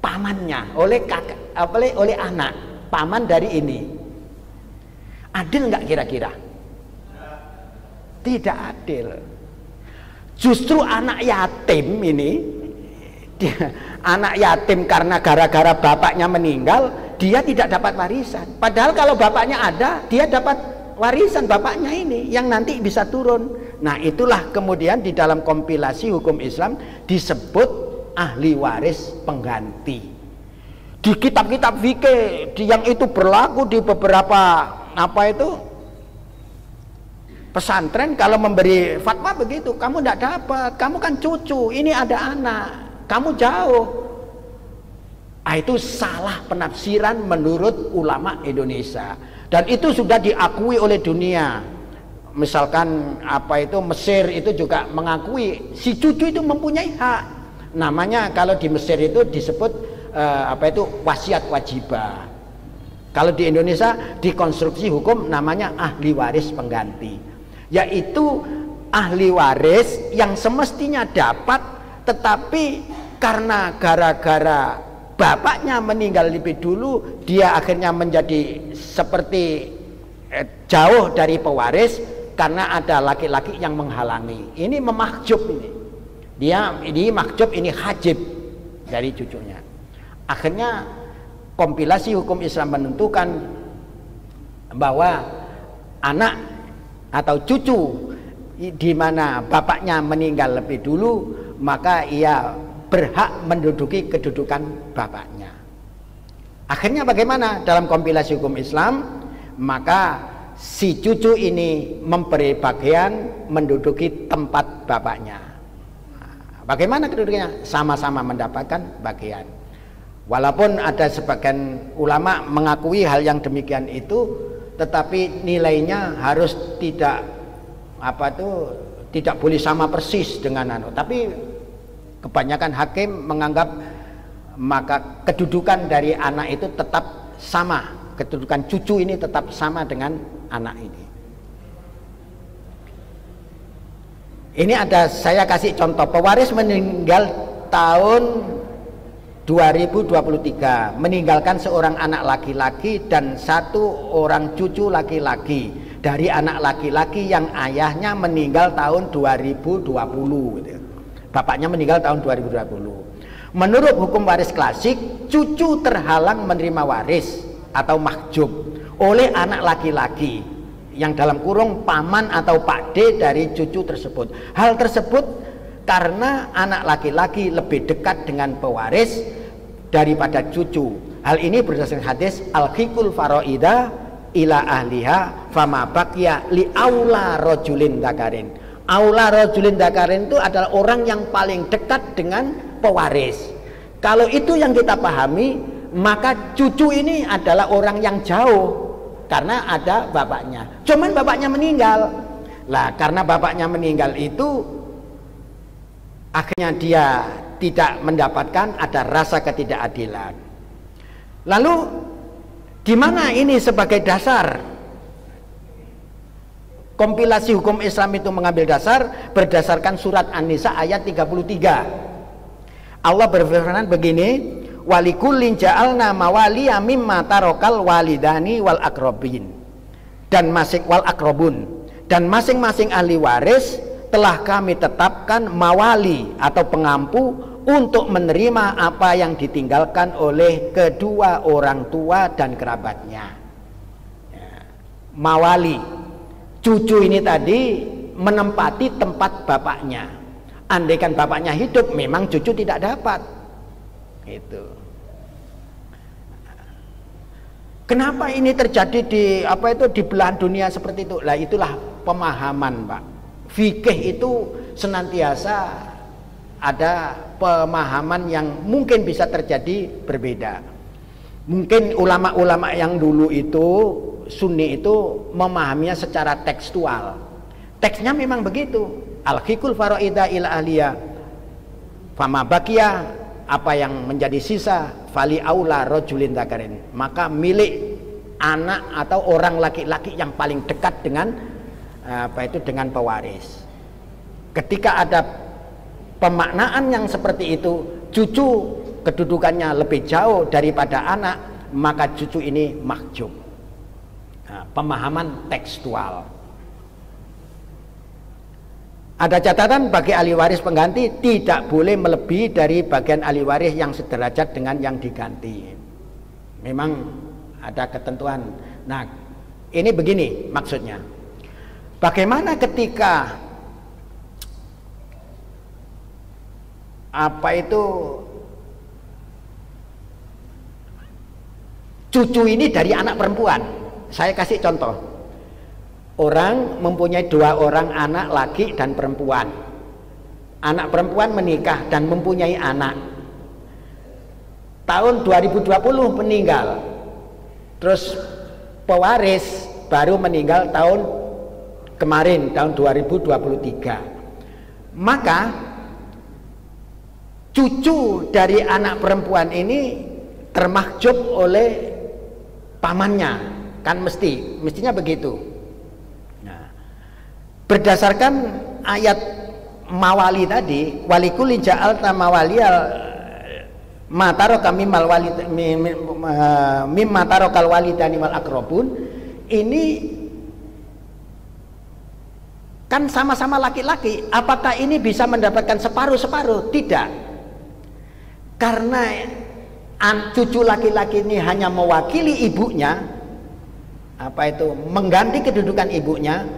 pamannya, oleh kakak, oleh anak, paman dari ini. Adil nggak kira-kira? Tidak adil. Justru anak yatim ini, anak yatim karena gara-gara bapaknya meninggal, dia tidak dapat warisan. Padahal kalau bapaknya ada, dia dapat warisan bapaknya ini yang nanti bisa turun. Nah, itulah kemudian di dalam kompilasi hukum Islam disebut ahli waris pengganti. Di kitab-kitab fikih yang itu berlaku di beberapa apa itu pesantren, kalau memberi fatwa begitu, kamu tidak dapat, kamu kan cucu, ini ada anak, kamu jauh. Nah, itu salah penafsiran menurut ulama Indonesia, dan itu sudah diakui oleh dunia. Misalkan apa itu Mesir itu juga mengakui si cucu itu mempunyai hak. Namanya kalau di Mesir itu disebut apa itu wasiat wajibah. Kalau di Indonesia dikonstruksi hukum namanya ahli waris pengganti, yaitu ahli waris yang semestinya dapat, tetapi karena gara-gara bapaknya meninggal lebih dulu, dia akhirnya menjadi seperti jauh dari pewaris karena ada laki-laki yang menghalangi. Ini memahjub ini. Ini mahjub, ini hajib dari cucunya. Akhirnya kompilasi hukum Islam menentukan bahwa anak atau cucu di mana bapaknya meninggal lebih dulu, maka ia berhak menduduki kedudukan bapaknya. Akhirnya bagaimana dalam kompilasi hukum Islam? Maka si cucu ini memberi bagian menduduki tempat bapaknya. Bagaimana kedudukannya? Sama-sama mendapatkan bagian. Walaupun ada sebagian ulama mengakui hal yang demikian itu, tetapi nilainya harus tidak tidak boleh sama persis dengan tapi kebanyakan hakim menganggap maka kedudukan dari anak itu tetap sama, kedudukan cucu ini tetap sama dengan anak ini. Ini ada, saya kasih contoh, pewaris meninggal tahun 2023, meninggalkan seorang anak laki-laki dan 1 orang cucu laki-laki dari anak laki-laki yang ayahnya meninggal tahun 2020 gitu. Bapaknya meninggal tahun 2020. Menurut hukum waris klasik, cucu terhalang menerima waris atau mahjub oleh anak laki-laki yang dalam kurung paman atau pakde dari cucu tersebut. Hal tersebut karena anak laki-laki lebih dekat dengan pewaris daripada cucu. Hal ini berdasarkan hadis al-khikul faroida ila ahliha fama baqiya li aula rajulin dzakarin. Aula rajulin dzakarin itu adalah orang yang paling dekat dengan pewaris. Kalau itu yang kita pahami, maka cucu ini adalah orang yang jauh karena ada bapaknya. Cuman bapaknya meninggal. Lah, karena bapaknya meninggal itu akhirnya dia tidak mendapatkan, ada rasa ketidakadilan. Lalu di mana ini sebagai dasar? Kompilasi hukum Islam itu mengambil dasar berdasarkan surat An-Nisa ayat 33. Allah berfirman begini, walikullin ja'alna mawaliya mimma tarokal walidani wal akrobin dan masing-masing ahli waris telah kami tetapkan mawali atau pengampu untuk menerima apa yang ditinggalkan oleh kedua orang tua dan kerabatnya. Mawali, cucu ini tadi menempati tempat bapaknya. Andaikan bapaknya hidup, memang cucu tidak dapat. Itu. Kenapa ini terjadi di belahan dunia seperti itu? Lah, itulah pemahaman, Pak. Fikih itu senantiasa ada pemahaman yang mungkin bisa terjadi berbeda. Mungkin ulama-ulama yang dulu itu Sunni itu memahaminya secara tekstual. Teksnya memang begitu. Al-hikul faraida ila ahliya fama bakia, apa yang menjadi sisa fali aula rajulin dzakarin, maka milik anak atau orang laki-laki yang paling dekat dengan dengan pewaris. Ketika ada pemaknaan yang seperti itu, cucu kedudukannya lebih jauh daripada anak, maka cucu ini mahjub. Pemahaman tekstual. Ada catatan bagi ahli waris pengganti tidak boleh melebihi dari bagian ahli waris yang sederajat dengan yang diganti. Memang ada ketentuan. Nah, ini begini maksudnya. Bagaimana ketika cucu ini dari anak perempuan. Saya kasih contoh. Orang mempunyai 2 orang anak laki dan perempuan. Anak perempuan menikah dan mempunyai anak. Tahun 2020 meninggal. Terus pewaris baru meninggal tahun kemarin, tahun 2023. Maka cucu dari anak perempuan ini termahjub oleh pamannya. Kan mestinya begitu. Berdasarkan ayat mawali tadi, walikulli ja'alta mawaliyal mataraka mimmal walid mimma tarakal walidani wal aqrabun, ini kan sama-sama laki-laki. Apakah ini bisa mendapatkan separuh-separuh? Tidak. Karena cucu laki-laki ini hanya mewakili ibunya, mengganti kedudukan ibunya,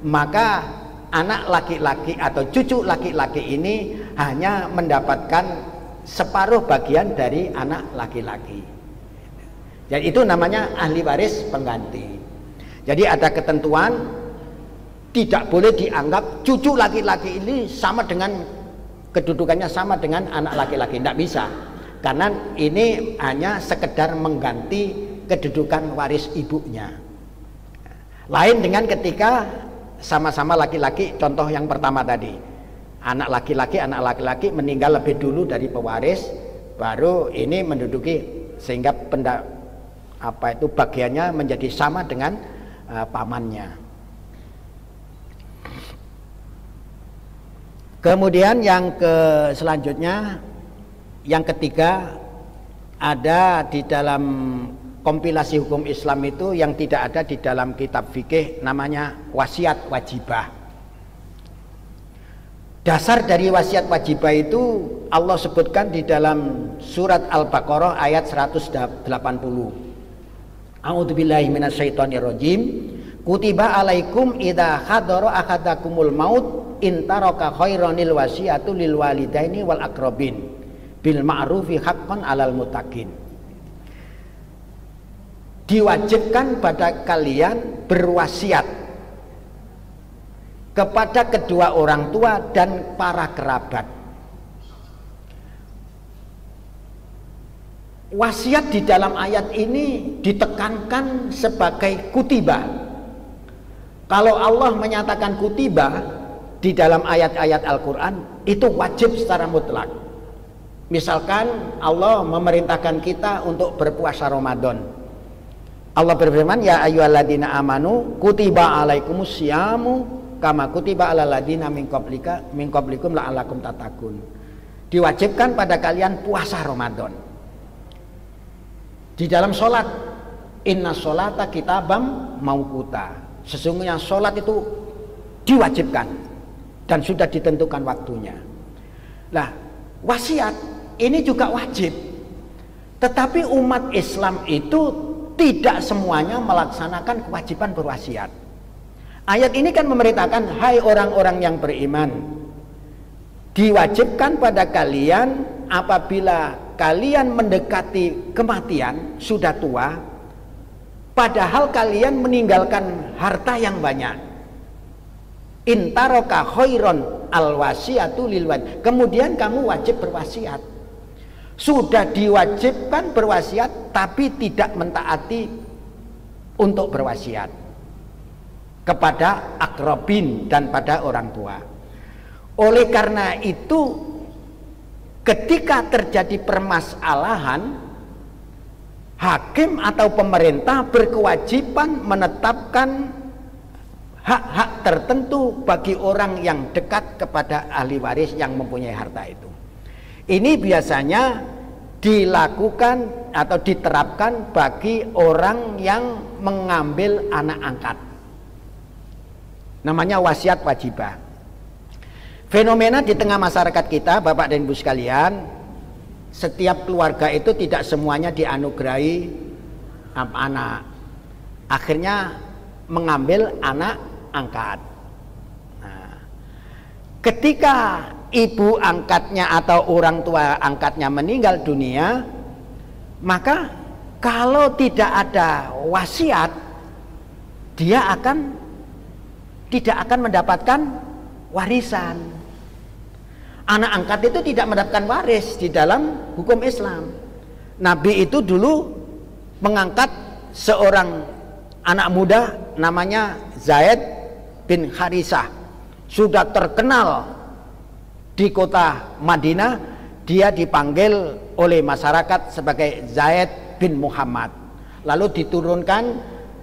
maka anak laki-laki atau cucu laki-laki ini hanya mendapatkan separuh bagian dari anak laki-laki. Jadi itu namanya ahli waris pengganti. Jadi ada ketentuan, tidak boleh dianggap cucu laki-laki ini sama dengan kedudukannya sama dengan anak laki-laki. Tidak bisa, karena ini hanya sekedar mengganti kedudukan waris ibunya. Lain dengan ketika sama-sama laki-laki, contoh yang pertama tadi, anak laki-laki meninggal lebih dulu dari pewaris, baru ini menduduki, sehingga bagiannya menjadi sama dengan pamannya. Kemudian yang selanjutnya, yang ketiga, ada di dalam kompilasi hukum Islam itu yang tidak ada di dalam kitab fikih, namanya wasiat wajibah. Dasar dari wasiat wajibah itu Allah sebutkan di dalam surat Al-Baqarah ayat 180. A'udzubillahi minasyaitonirrajim. Kutiba alaikum idza hadara ahadakumul maut in taraka khairanil wasiatu lil walidaini wal aqrabin bil ma'rufi haqqan 'alal muttaqin. Diwajibkan pada kalian berwasiat kepada kedua orang tua dan para kerabat wasiat di dalam ayat ini ditekankan sebagai kutiba. Kalau Allah menyatakan kutiba di dalam ayat-ayat Al-Quran, itu wajib secara mutlak. Misalkan Allah memerintahkan kita untuk berpuasa Ramadan. Allah berfirman, ya ayyuhalladzina amanu kutiba alaikumus syamu kama kutiba alal ladzina min qablikum la'allakum tattaqun. Diwajibkan pada kalian puasa Ramadan. Di dalam sholat, inna sholata kitabam mauquta. Sesungguhnya sholat itu diwajibkan dan sudah ditentukan waktunya. Nah, wasiat ini juga wajib. Tetapi umat Islam itu tidak semuanya melaksanakan kewajiban berwasiat. Ayat ini kan memerintahkan, hai orang-orang yang beriman, diwajibkan pada kalian apabila kalian mendekati kematian, sudah tua, padahal kalian meninggalkan harta yang banyak. Intaroka khairon alwasiatu lilwad. Kemudian kamu wajib berwasiat. Sudah diwajibkan berwasiat, tapi tidak mentaati untuk berwasiat kepada akrabin dan pada orang tua. Oleh karena itu, ketika terjadi permasalahan, hakim atau pemerintah berkewajiban menetapkan hak-hak tertentu bagi orang yang dekat kepada ahli waris yang mempunyai harta itu. Ini biasanya dilakukan atau diterapkan bagi orang yang mengambil anak angkat. Namanya wasiat wajibah. Fenomena di tengah masyarakat kita, Bapak dan Ibu sekalian, setiap keluarga itu tidak semuanya dianugerahi anak. Akhirnya mengambil anak angkat. Nah, ketika ibu angkatnya atau orang tua angkatnya meninggal dunia, maka kalau tidak ada wasiat, dia tidak akan mendapatkan warisan. Anak angkat itu tidak mendapatkan waris di dalam hukum Islam. Nabi itu dulu mengangkat seorang anak muda namanya Zaid bin Harisah. Sudah terkenal di kota Madinah, dia dipanggil oleh masyarakat sebagai Zaid bin Muhammad. Lalu diturunkan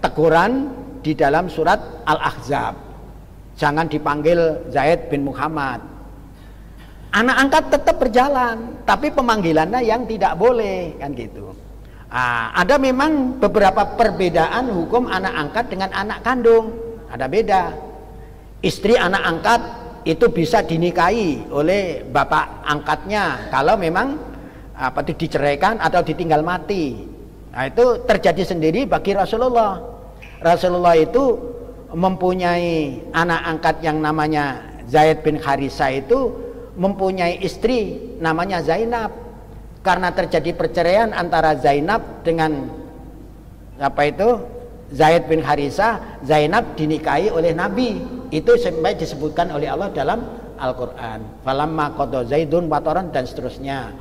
teguran di dalam surat Al-Ahzab, jangan dipanggil Zaid bin Muhammad. Anak angkat tetap berjalan, tapi pemanggilannya yang tidak boleh, kan gitu. Ada memang beberapa perbedaan hukum anak angkat dengan anak kandung, ada beda. Istri anak angkat itu bisa dinikahi oleh bapak angkatnya kalau memang itu diceraikan atau ditinggal mati. Nah, itu terjadi sendiri bagi Rasulullah. Rasulullah itu mempunyai anak angkat yang namanya Zaid bin Harisah, itu mempunyai istri namanya Zainab. Karena terjadi perceraian antara Zainab dengan Zaid bin Harisah, Zainab dinikahi oleh Nabi. Itu sampai disebutkan oleh Allah dalam Al-Quran, falamma qada Zaidun wataran, dan seterusnya.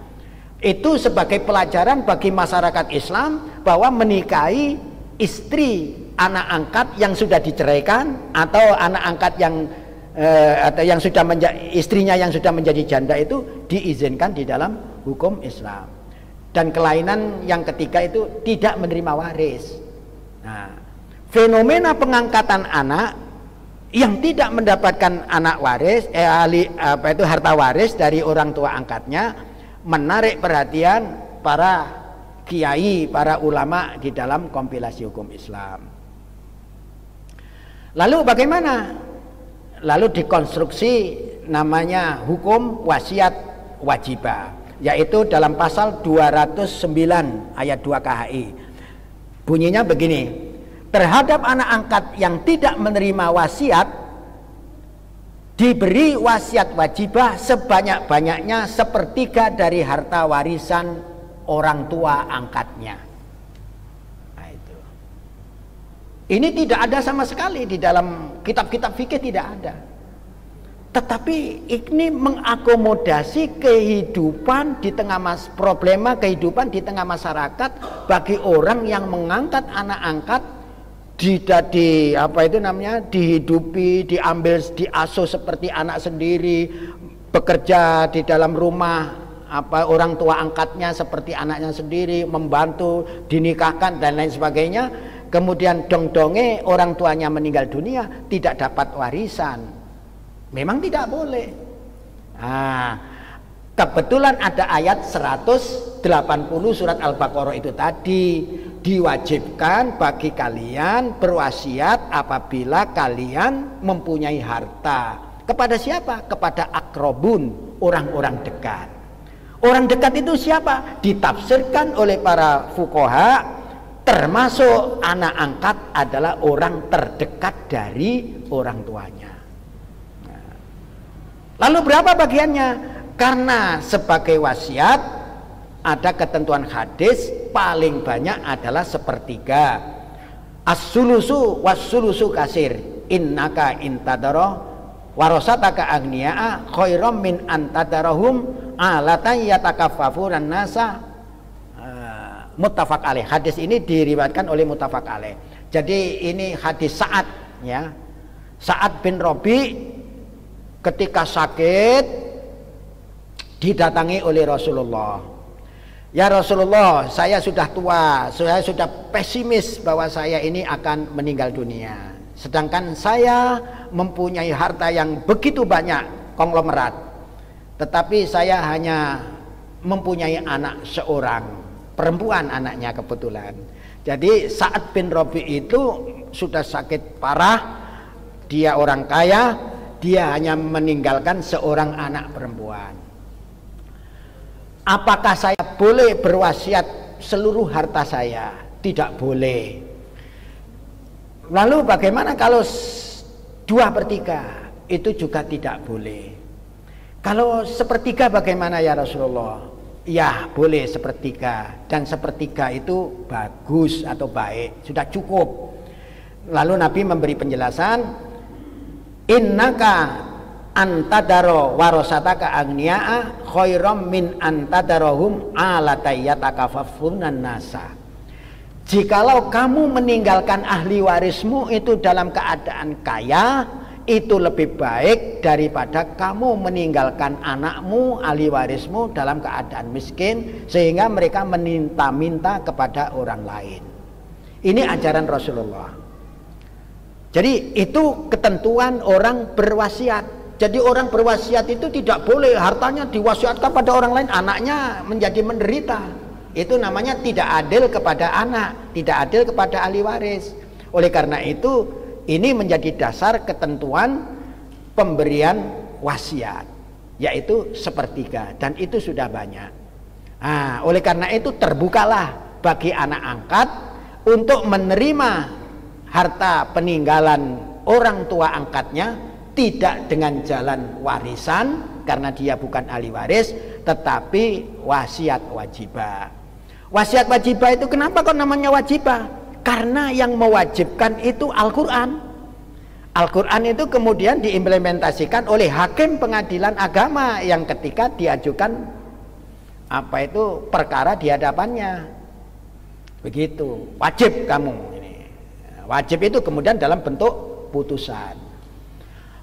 Itu sebagai pelajaran bagi masyarakat Islam bahwa menikahi istri anak angkat yang sudah diceraikan atau anak angkat atau yang sudah istrinya yang sudah menjadi janda itu diizinkan di dalam hukum Islam. Dan kelainan yang ketiga itu tidak menerima waris. Nah, fenomena pengangkatan anak yang tidak mendapatkan anak waris, harta waris dari orang tua angkatnya, menarik perhatian para kiai, para ulama di dalam kompilasi hukum Islam. Lalu bagaimana? Lalu dikonstruksi namanya hukum wasiat wajibah, yaitu dalam pasal 209 ayat 2 KHI. Bunyinya begini: terhadap anak angkat yang tidak menerima wasiat, diberi wasiat wajibah sebanyak-banyaknya sepertiga dari harta warisan orang tua angkatnya. Nah, itu. Ini tidak ada sama sekali di dalam kitab-kitab fikih, tidak ada. Tetapi ini mengakomodasi kehidupan di tengah problema kehidupan di tengah masyarakat bagi orang yang mengangkat anak angkat, dihidupi, diambil, diasuh seperti anak sendiri, bekerja di dalam rumah orang tua angkatnya seperti anaknya sendiri, membantu, dinikahkan dan lain sebagainya. Kemudian dong-donge orang tuanya meninggal dunia, tidak dapat warisan. Memang tidak boleh. Nah, kebetulan ada ayat 180 surat Al-Baqarah itu tadi, diwajibkan bagi kalian berwasiat apabila kalian mempunyai harta. Kepada siapa? Kepada akrobun, orang-orang dekat. Orang dekat itu siapa? Ditafsirkan oleh para fuqaha, termasuk anak angkat adalah orang terdekat dari orang tuanya. Lalu berapa bagiannya? Karena sebagai wasiat ada ketentuan hadis paling banyak adalah sepertiga. As-sulusu was-sulusu kasir. Innaka intadara warasataka agniya'a khairam min antadarahum alatan yatakaffafuran nasa. Muttafaq alaih. Hadis ini diriwayatkan oleh muttafaq alaih. Jadi ini hadis Sa'ad ya. Sa'ad bin Rabi ketika sakit didatangi oleh Rasulullah. Ya Rasulullah, saya sudah tua, saya sudah pesimis bahwa saya ini akan meninggal dunia. Sedangkan saya mempunyai harta yang begitu banyak, konglomerat. Tetapi saya hanya mempunyai anak seorang, perempuan anaknya kebetulan. Jadi Sa'ad bin Rabi itu sudah sakit parah, dia orang kaya, dia hanya meninggalkan seorang anak perempuan. Apakah saya boleh berwasiat seluruh harta saya? Tidak boleh. Lalu bagaimana kalau 2/3? Itu juga tidak boleh. Kalau 1/3 bagaimana ya Rasulullah? Ya boleh 1/3, dan 1/3 itu bagus atau baik, sudah cukup. Lalu Nabi memberi penjelasan, innaka antadaro warosataka agniya'a khairam min antadarahum alatayyatakafaffunan nasa. Jikalau kamu meninggalkan ahli warismu itu dalam keadaan kaya, itu lebih baik daripada kamu meninggalkan anakmu, ahli warismu dalam keadaan miskin sehingga mereka meminta-minta kepada orang lain. Ini ajaran Rasulullah. Jadi itu ketentuan orang berwasiat. Jadi orang berwasiat itu tidak boleh hartanya diwasiatkan pada orang lain, anaknya menjadi menderita. Itu namanya tidak adil kepada anak, tidak adil kepada ahli waris. Oleh karena itu ini menjadi dasar ketentuan pemberian wasiat, yaitu 1/3, dan itu sudah banyak. Nah, oleh karena itu terbukalah bagi anak angkat untuk menerima harta peninggalan orang tua angkatnya, tidak dengan jalan warisan karena dia bukan ahli waris, tetapi wasiat wajibah. Wasiat wajibah itu kenapa kok namanya wajibah? Karena yang mewajibkan itu Al-Quran. Al-Quran itu kemudian diimplementasikan oleh hakim pengadilan agama yang ketika diajukan perkara di hadapannya. Begitu, wajib kamu. Wajib itu kemudian dalam bentuk putusan.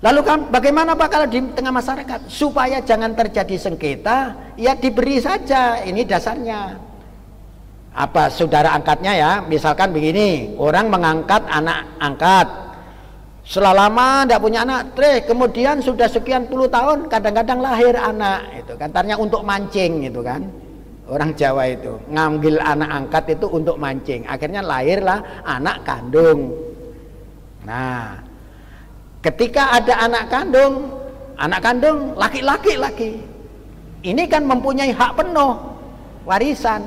Lalu bagaimana Pak kalau di tengah masyarakat? Supaya jangan terjadi sengketa, ya diberi saja, ini dasarnya. Saudara angkatnya ya, misalkan begini, orang mengangkat anak angkat. Setelah lama tidak punya anak, kemudian sudah sekian puluh tahun kadang-kadang lahir anak, itu katanya untuk mancing itu kan. Orang Jawa itu ngambil anak angkat itu untuk mancing, akhirnya lahirlah anak kandung. Nah, ketika ada anak kandung laki-laki lagi, ini kan mempunyai hak penuh warisan,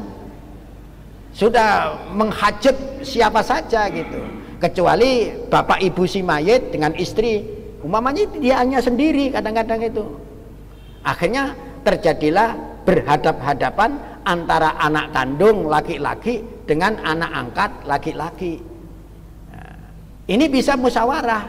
sudah menghajab siapa saja gitu, kecuali bapak ibu si mayit dengan istri, umpamanya dia hanya sendiri kadang-kadang itu. Akhirnya terjadilah berhadap-hadapan antara anak kandung laki-laki dengan anak angkat laki-laki. Nah, ini bisa musyawarah.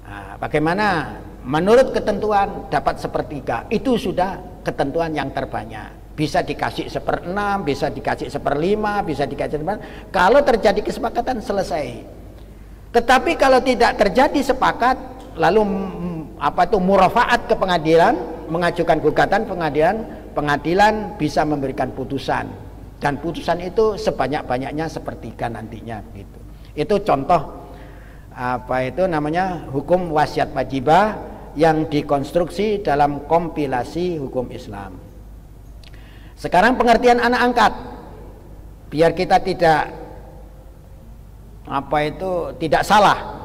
Nah, bagaimana menurut ketentuan dapat sepertiga, itu sudah ketentuan yang terbanyak. Bisa dikasih 1/6, bisa dikasih 1/5, bisa dikasih 1/4. Kalau terjadi kesepakatan selesai. Tetapi kalau tidak terjadi sepakat, lalu murafaat ke pengadilan, mengajukan gugatan pengadilan bisa memberikan putusan, dan putusan itu sebanyak-banyaknya sepertiga nantinya gitu. Itu contoh hukum wasiat wajibah yang dikonstruksi dalam kompilasi hukum Islam. Sekarang pengertian anak angkat, biar kita tidak salah.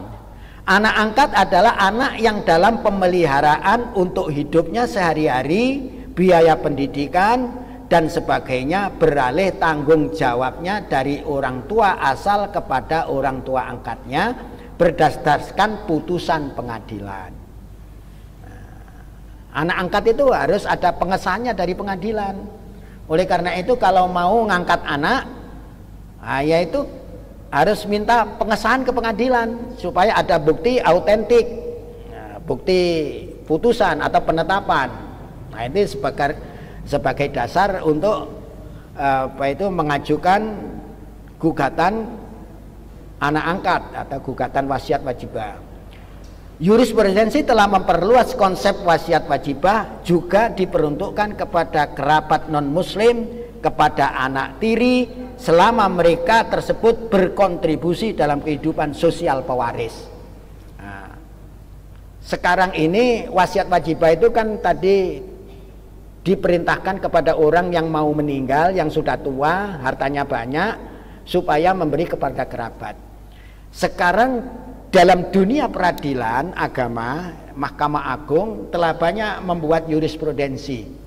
Anak angkat adalah anak yang dalam pemeliharaan untuk hidupnya sehari-hari, biaya pendidikan dan sebagainya beralih tanggung jawabnya dari orang tua asal kepada orang tua angkatnya berdasarkan putusan pengadilan. Anak angkat itu harus ada pengesahannya dari pengadilan. Oleh karena itu kalau mau ngangkat anak, yaitu harus minta pengesahan ke pengadilan supaya ada bukti autentik, bukti putusan atau penetapan. Nah, ini sebagai dasar untuk mengajukan gugatan anak angkat atau gugatan wasiat wajibah. Jurisprudensi telah memperluas konsep wasiat wajibah juga diperuntukkan kepada kerabat non-muslim, kepada anak tiri selama mereka tersebut berkontribusi dalam kehidupan sosial pewaris. Nah, sekarang ini wasiat wajibah itu kan tadi diperintahkan kepada orang yang mau meninggal, yang sudah tua, hartanya banyak, supaya memberi kepada kerabat. Sekarang dalam dunia peradilan agama, Mahkamah Agung telah banyak membuat jurisprudensi.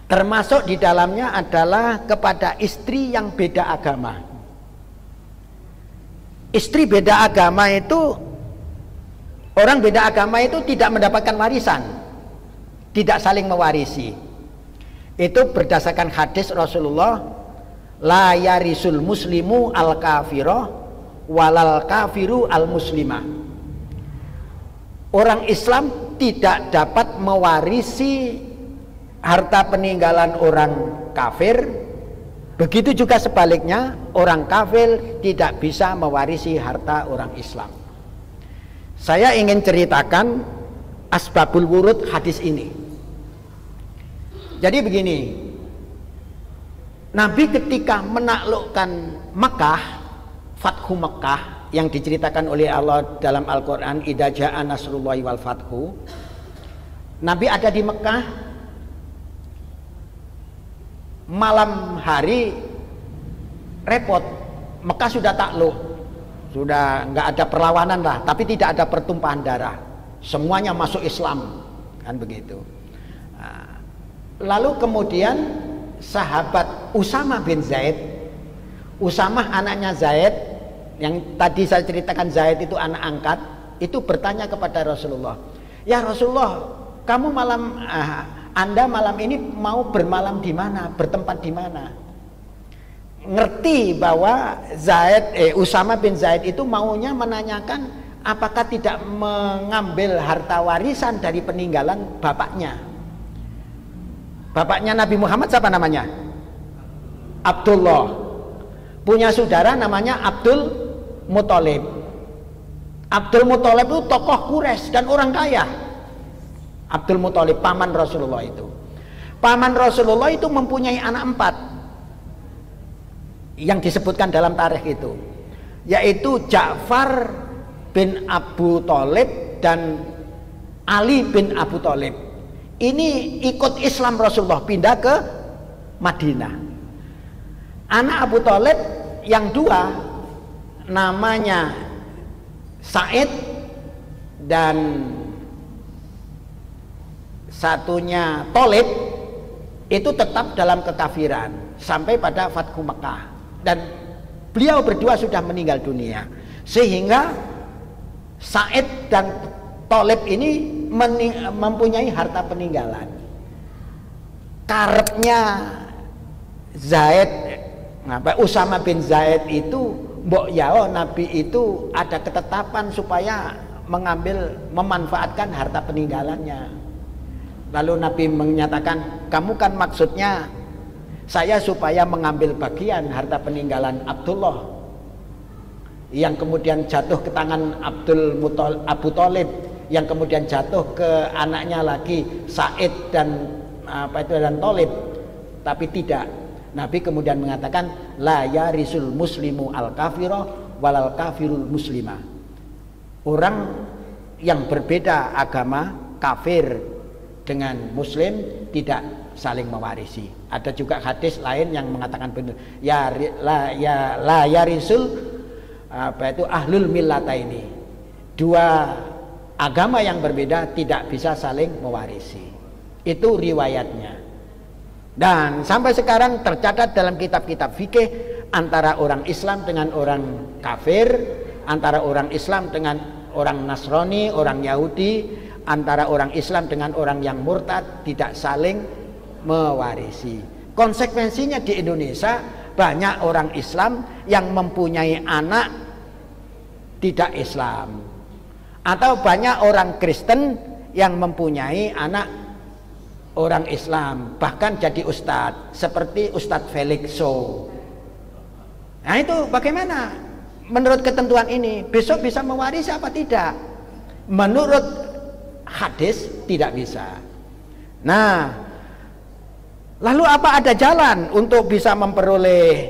Termasuk di dalamnya adalah kepada istri yang beda agama. Istri beda agama itu, orang beda agama itu tidak mendapatkan warisan, tidak saling mewarisi. Itu berdasarkan hadis Rasulullah, la yarisul muslimu al kafirah walal kafiru al muslimah. Orang Islam tidak dapat mewarisi harta peninggalan orang kafir, begitu juga sebaliknya orang kafir tidak bisa mewarisi harta orang Islam. Saya ingin ceritakan asbabul wurud hadis ini. Jadi begini, Nabi ketika menaklukkan Mekah, Fathu Mekah yang diceritakan oleh Allah dalam Al-Quran, idza jaa nasrullahi wal fathu, Nabi ada di Mekah malam hari, repot. Mekah sudah takluk, sudah nggak ada perlawanan lah, tapi tidak ada pertumpahan darah, semuanya masuk Islam, kan begitu. Lalu kemudian sahabat Usama bin Zaid, Usamah anaknya Zaid, yang tadi saya ceritakan Zaid itu anak angkat, itu bertanya kepada Rasulullah, ya Rasulullah, kamu Anda malam ini mau bermalam di mana, bertempat di mana? Ngerti bahwa Usama bin Zaid itu maunya menanyakan apakah tidak mengambil harta warisan dari peninggalan bapaknya. Bapaknya Nabi Muhammad siapa namanya? Abdullah. Punya saudara namanya Abdul Muthalib. Abdul Muthalib itu tokoh Quraisy dan orang kaya. Abdul Muthalib paman Rasulullah itu. Paman Rasulullah itu mempunyai anak 4 yang disebutkan dalam tarikh itu, yaitu Ja'far bin Abu Thalib dan Ali bin Abu Thalib. Ini ikut Islam Rasulullah, pindah ke Madinah. Anak Abu Thalib yang 2 namanya Sa'id dan satunya Thalib, itu tetap dalam kekafiran sampai pada Fathu Mekah, dan beliau berdua sudah meninggal dunia, sehingga Sa'id dan Thalib ini mempunyai harta peninggalan. Karepnya Usama bin Zaid itu mbok yao Nabi itu ada ketetapan supaya memanfaatkan harta peninggalannya. Lalu Nabi menyatakan, kamu kan maksudnya saya supaya mengambil bagian harta peninggalan Abdullah yang kemudian jatuh ke tangan Abu Thalib, yang kemudian jatuh ke anaknya lagi Said dan Thalib. Tapi tidak. Nabi kemudian mengatakan, la yarisul muslimu al kafirah walal kafirul muslimah. Orang yang berbeda agama, kafir dengan muslim, tidak saling mewarisi. Ada juga hadis lain yang mengatakan benar, la yarisul ahlul millataini. Dua agama yang berbeda tidak bisa saling mewarisi. Itu riwayatnya. Dan sampai sekarang tercatat dalam kitab-kitab fikih, antara orang Islam dengan orang kafir, antara orang Islam dengan orang Nasrani, orang Yahudi, antara orang Islam dengan orang yang murtad tidak saling mewarisi. Konsekuensinya di Indonesia banyak orang Islam yang mempunyai anak tidak Islam, atau banyak orang Kristen yang mempunyai anak orang Islam, bahkan jadi ustadz, seperti Ustadz Felix So. Nah itu bagaimana menurut ketentuan ini? Besok bisa mewarisi apa tidak? Menurut hadis tidak bisa. Nah, lalu apa ada jalan untuk bisa memperoleh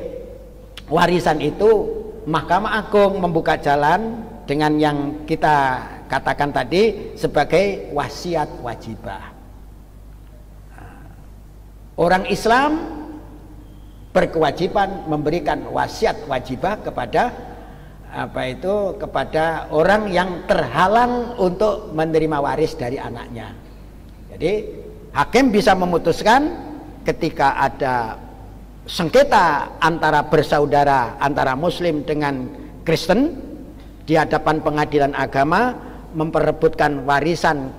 warisan itu? Mahkamah Agung membuka jalan dengan yang kita katakan tadi sebagai wasiat wajibah. Orang Islam berkewajiban memberikan wasiat wajibah kepada kepada orang yang terhalang untuk menerima waris dari anaknya. Jadi hakim bisa memutuskan ketika ada sengketa antara bersaudara, antara Muslim dengan Kristen di hadapan pengadilan agama, memperebutkan warisan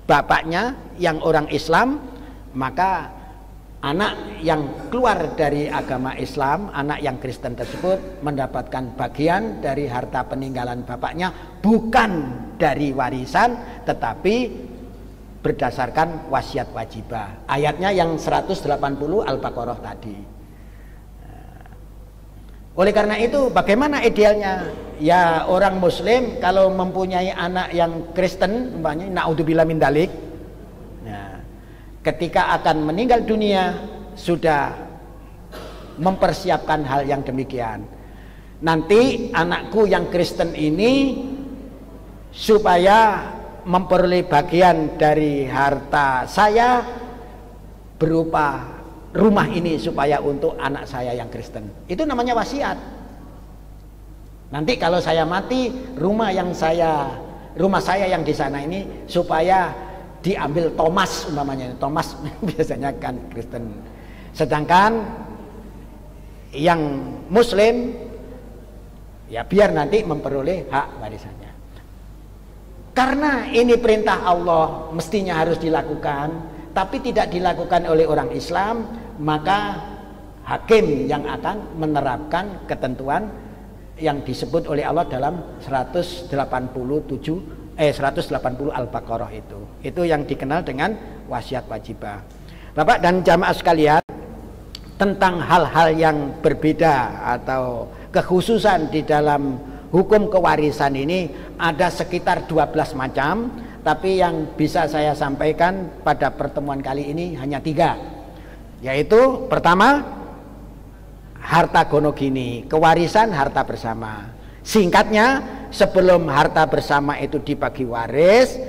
bapaknya yang orang Islam, maka anak yang keluar dari agama Islam, anak yang Kristen tersebut mendapatkan bagian dari harta peninggalan bapaknya, bukan dari warisan tetapi berdasarkan wasiat wajibah. Ayatnya yang 180 Al-Baqarah tadi. Oleh karena itu bagaimana idealnya? Ya orang Muslim kalau mempunyai anak yang Kristen, umpamanya naudzubillah min dzalik, ketika akan meninggal dunia sudah mempersiapkan hal yang demikian. Nanti anakku yang Kristen ini supaya memperoleh bagian dari harta saya berupa rumah ini supaya untuk anak saya yang Kristen. Itu namanya wasiat. Nanti kalau saya mati, rumah saya yang di sana ini supaya diambil Thomas umpamanya. Thomas biasanya kan Kristen. Sedangkan yang Muslim ya biar nanti memperoleh hak warisannya. Karena ini perintah Allah mestinya harus dilakukan, tapi tidak dilakukan oleh orang Islam, maka hakim yang akan menerapkan ketentuan yang disebut oleh Allah dalam 180 Al-Baqarah itu yang dikenal dengan wasiat wajibah. Bapak dan jamaah sekalian, tentang hal-hal yang berbeda atau kekhususan di dalam hukum kewarisan ini ada sekitar 12 macam, tapi yang bisa saya sampaikan pada pertemuan kali ini hanya 3, yaitu pertama, harta gonogini, kewarisan harta bersama. Singkatnya, sebelum harta bersama itu dibagi waris,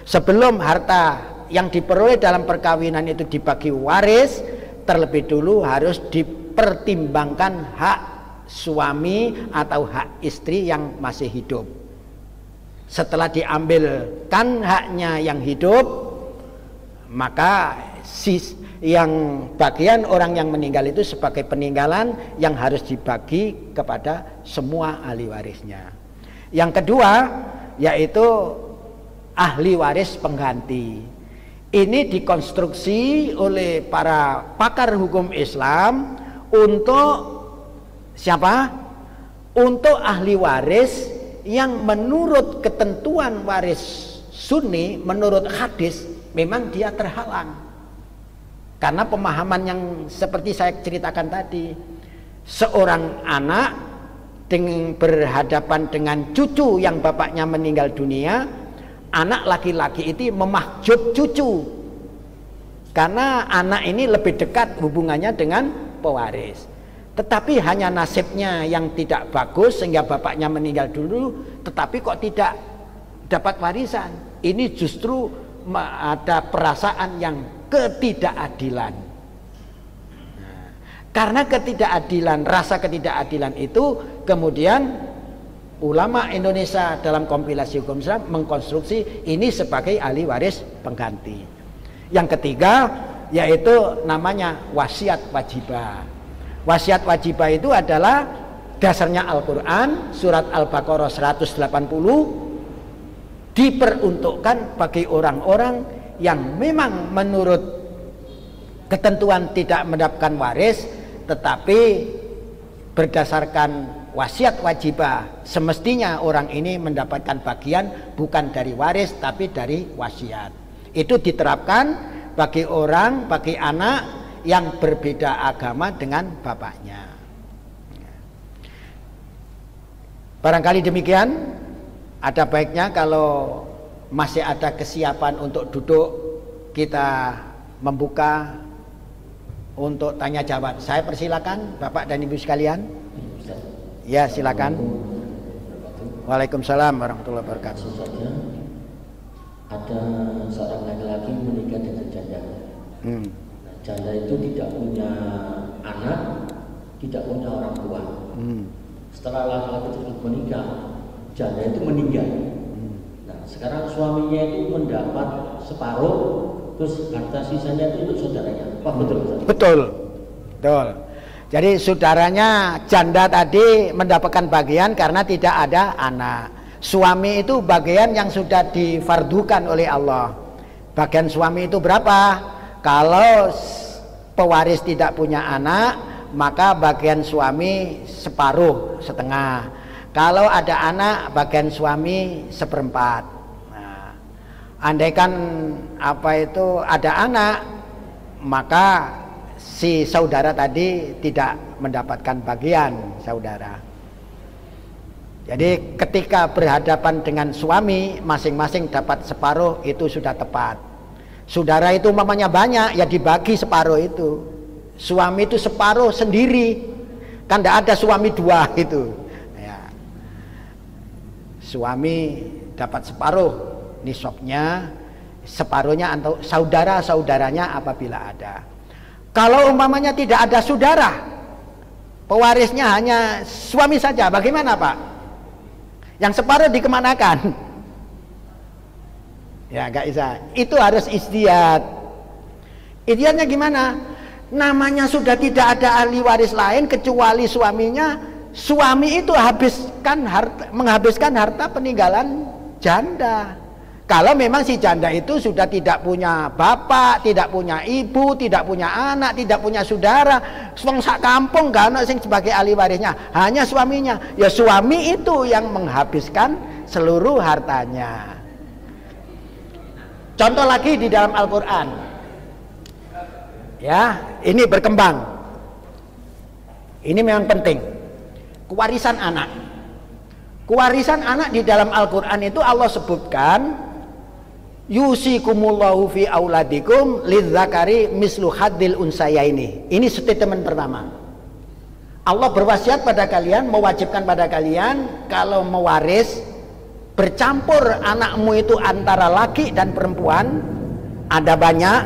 sebelum harta yang diperoleh dalam perkawinan itu dibagi waris, terlebih dulu harus dipertimbangkan hak suami atau hak istri yang masih hidup. Setelah diambilkan haknya yang hidup, maka yang bagian orang yang meninggal itu sebagai peninggalan yang harus dibagi kepada semua ahli warisnya. Yang kedua yaitu ahli waris pengganti. Ini dikonstruksi oleh para pakar hukum Islam untuk siapa? Untuk ahli waris yang menurut ketentuan waris Sunni, menurut hadis memang dia terhalang. Karena pemahaman yang seperti saya ceritakan tadi, seorang anak dengan berhadapan dengan cucu yang bapaknya meninggal dunia, anak laki-laki itu memahjub cucu. Karena anak ini lebih dekat hubungannya dengan pewaris. Tetapi hanya nasibnya yang tidak bagus sehingga bapaknya meninggal dulu, tetapi kok tidak dapat warisan. Ini justru ada perasaan yang ketidakadilan. Nah, karena ketidakadilan, rasa ketidakadilan itu kemudian ulama Indonesia dalam kompilasi hukum Islam mengkonstruksi ini sebagai ahli waris pengganti. Yang ketiga yaitu namanya wasiat wajibah. Wasiat wajibah itu adalah dasarnya Al-Quran, surat Al-Baqarah 180, diperuntukkan bagi orang-orang yang memang menurut ketentuan tidak mendapatkan waris, tetapi berdasarkan wasiat wajibah semestinya orang ini mendapatkan bagian bukan dari waris tapi dari wasiat. Itu diterapkan bagi orang, bagi anak yang berbeda agama dengan bapaknya. Barangkali demikian. Ada baiknya kalau masih ada kesiapan untuk duduk, kita membuka untuk tanya jawab. Saya persilakan Bapak dan Ibu sekalian. Ya, silakan. Waalaikumsalam warahmatullahi wabarakatuh. Ada seorang laki-laki menikah dengan janda. Janda itu tidak punya anak, tidak punya orang tua. Setelah laki-laki tersebut menikah, janda itu meninggal. Nah, sekarang suaminya itu mendapat separuh, terus harta sisanya itu untuk saudaranya. Apa betul? Betul. Jadi saudaranya janda tadi mendapatkan bagian karena tidak ada anak. Suami itu bagian yang sudah difardukan oleh Allah. Bagian suami itu berapa? Kalau pewaris tidak punya anak, maka bagian suami separuh, setengah. Kalau ada anak, bagian suami 1/4. Nah, andaikan ada anak, maka si saudara tadi tidak mendapatkan bagian saudara. Jadi ketika berhadapan dengan suami, masing-masing dapat separuh, itu sudah tepat. Saudara itu umpamanya banyak, ya dibagi separuh itu. Suami itu separuh sendiri, kan tidak ada suami dua itu. Suami dapat separuh nisabnya, separuhnya untuk saudara-saudaranya apabila ada. Kalau umpamanya tidak ada saudara, pewarisnya hanya suami saja, bagaimana Pak? Yang separuh dikemanakan? Ya gak bisa, itu harus istihad. Istihadnya gimana? Namanya sudah tidak ada ahli waris lain kecuali suaminya. Suami itu menghabiskan harta peninggalan janda. Kalau memang si janda itu sudah tidak punya bapak, tidak punya ibu, tidak punya anak, tidak punya saudara, wong sak kampung gak ono sing sebagai ahli warisnya, hanya suaminya. Ya suami itu yang menghabiskan seluruh hartanya. Contoh lagi di dalam Al-Quran. Ya, ini berkembang. Ini memang penting. Kewarisan anak. Kewarisan anak di dalam Al-Quran itu Allah sebutkan, yusikumullahu fi auladikum lidzakari mislu haddil unsayaini. Ini statement pertama. Allah berwasiat pada kalian, mewajibkan pada kalian kalau mewaris, bercampur anakmu itu antara laki dan perempuan, ada banyak,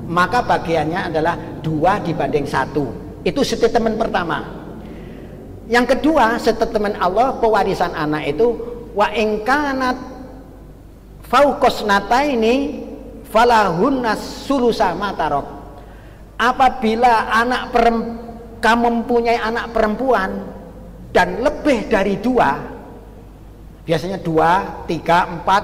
maka bagiannya adalah 2/1. Itu statement pertama. Yang kedua, statement Allah, pewarisan anak itu wa ingkanat fauqosnataini falahunnas sulusa matarok. Apabila kamu mempunyai anak perempuan dan lebih dari 2, biasanya 2, 3, 4,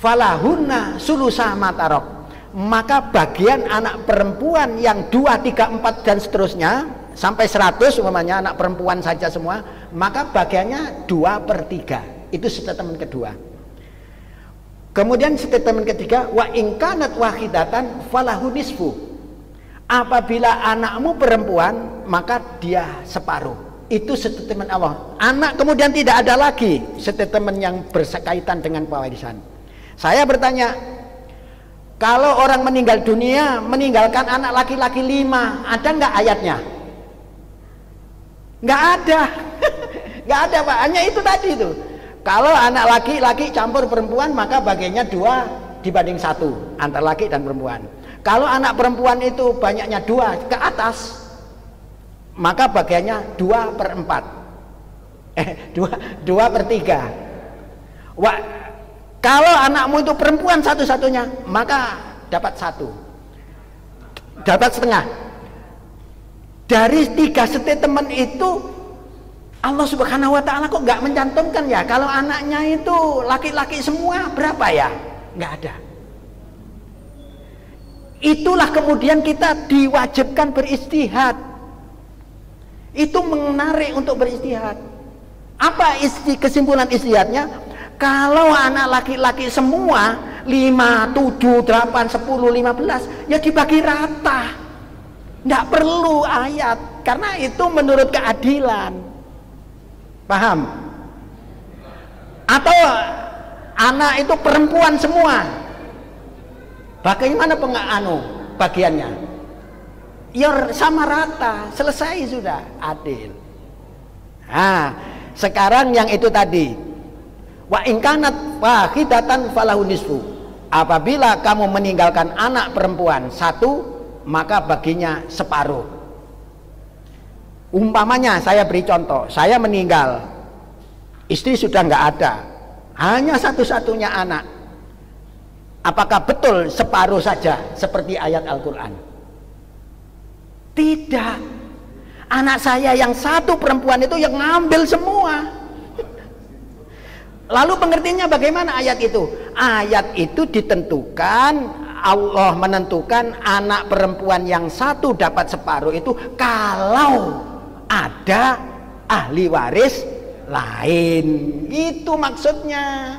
falahunna sulusa matarok, maka bagian anak perempuan yang 2, 3, 4 dan seterusnya sampai 100 umpamanya anak perempuan saja semua, maka bagiannya 2/3. Itu statement kedua. Kemudian statement ketiga, wa in kanat wahidatan falahu nisfu. Apabila anakmu perempuan, maka dia separuh. Itu statement Allah. Anak kemudian tidak ada lagi statement yang berkaitan dengan pewarisan. Saya bertanya, kalau orang meninggal dunia meninggalkan anak laki-laki 5, ada nggak ayatnya? Nggak ada. Nggak ada Pak, hanya itu tadi itu. Kalau anak laki-laki campur perempuan, maka bagiannya 2/1 antara laki dan perempuan. Kalau anak perempuan itu banyaknya 2 ke atas, maka bagiannya 2/4. 2/3. Kalau anakmu itu perempuan satu-satunya, maka dapat 1. Dapat setengah. Dari 3 statement itu, Allah Subhanahu wa ta'ala kok nggak mencantumkan ya kalau anaknya itu laki-laki semua berapa ya? Nggak ada. Itulah kemudian kita diwajibkan beristihad. Itu menarik untuk beristihad. Apa kesimpulan istihadnya? Kalau anak laki-laki semua 5, 7, 8, 10, 15 ya dibagi rata. Nggak perlu ayat, karena itu menurut keadilan. Paham? Atau anak itu perempuan semua, bagaimana bagiannya? Ya sama rata, selesai sudah, adil. Nah, sekarang yang itu tadi, wa in kanat wahidatan falahu nisfu. Apabila kamu meninggalkan anak perempuan 1, maka baginya separuh. Umpamanya saya beri contoh, saya meninggal, istri sudah nggak ada, hanya satu-satunya anak. Apakah betul separuh saja seperti ayat Al-Quran? Tidak. Anak saya yang 1 perempuan itu yang ngambil semua. Lalu pengertiannya bagaimana ayat itu? Ayat itu ditentukan, Allah menentukan anak perempuan yang 1 dapat separuh itu kalau ada ahli waris lain. Itu maksudnya.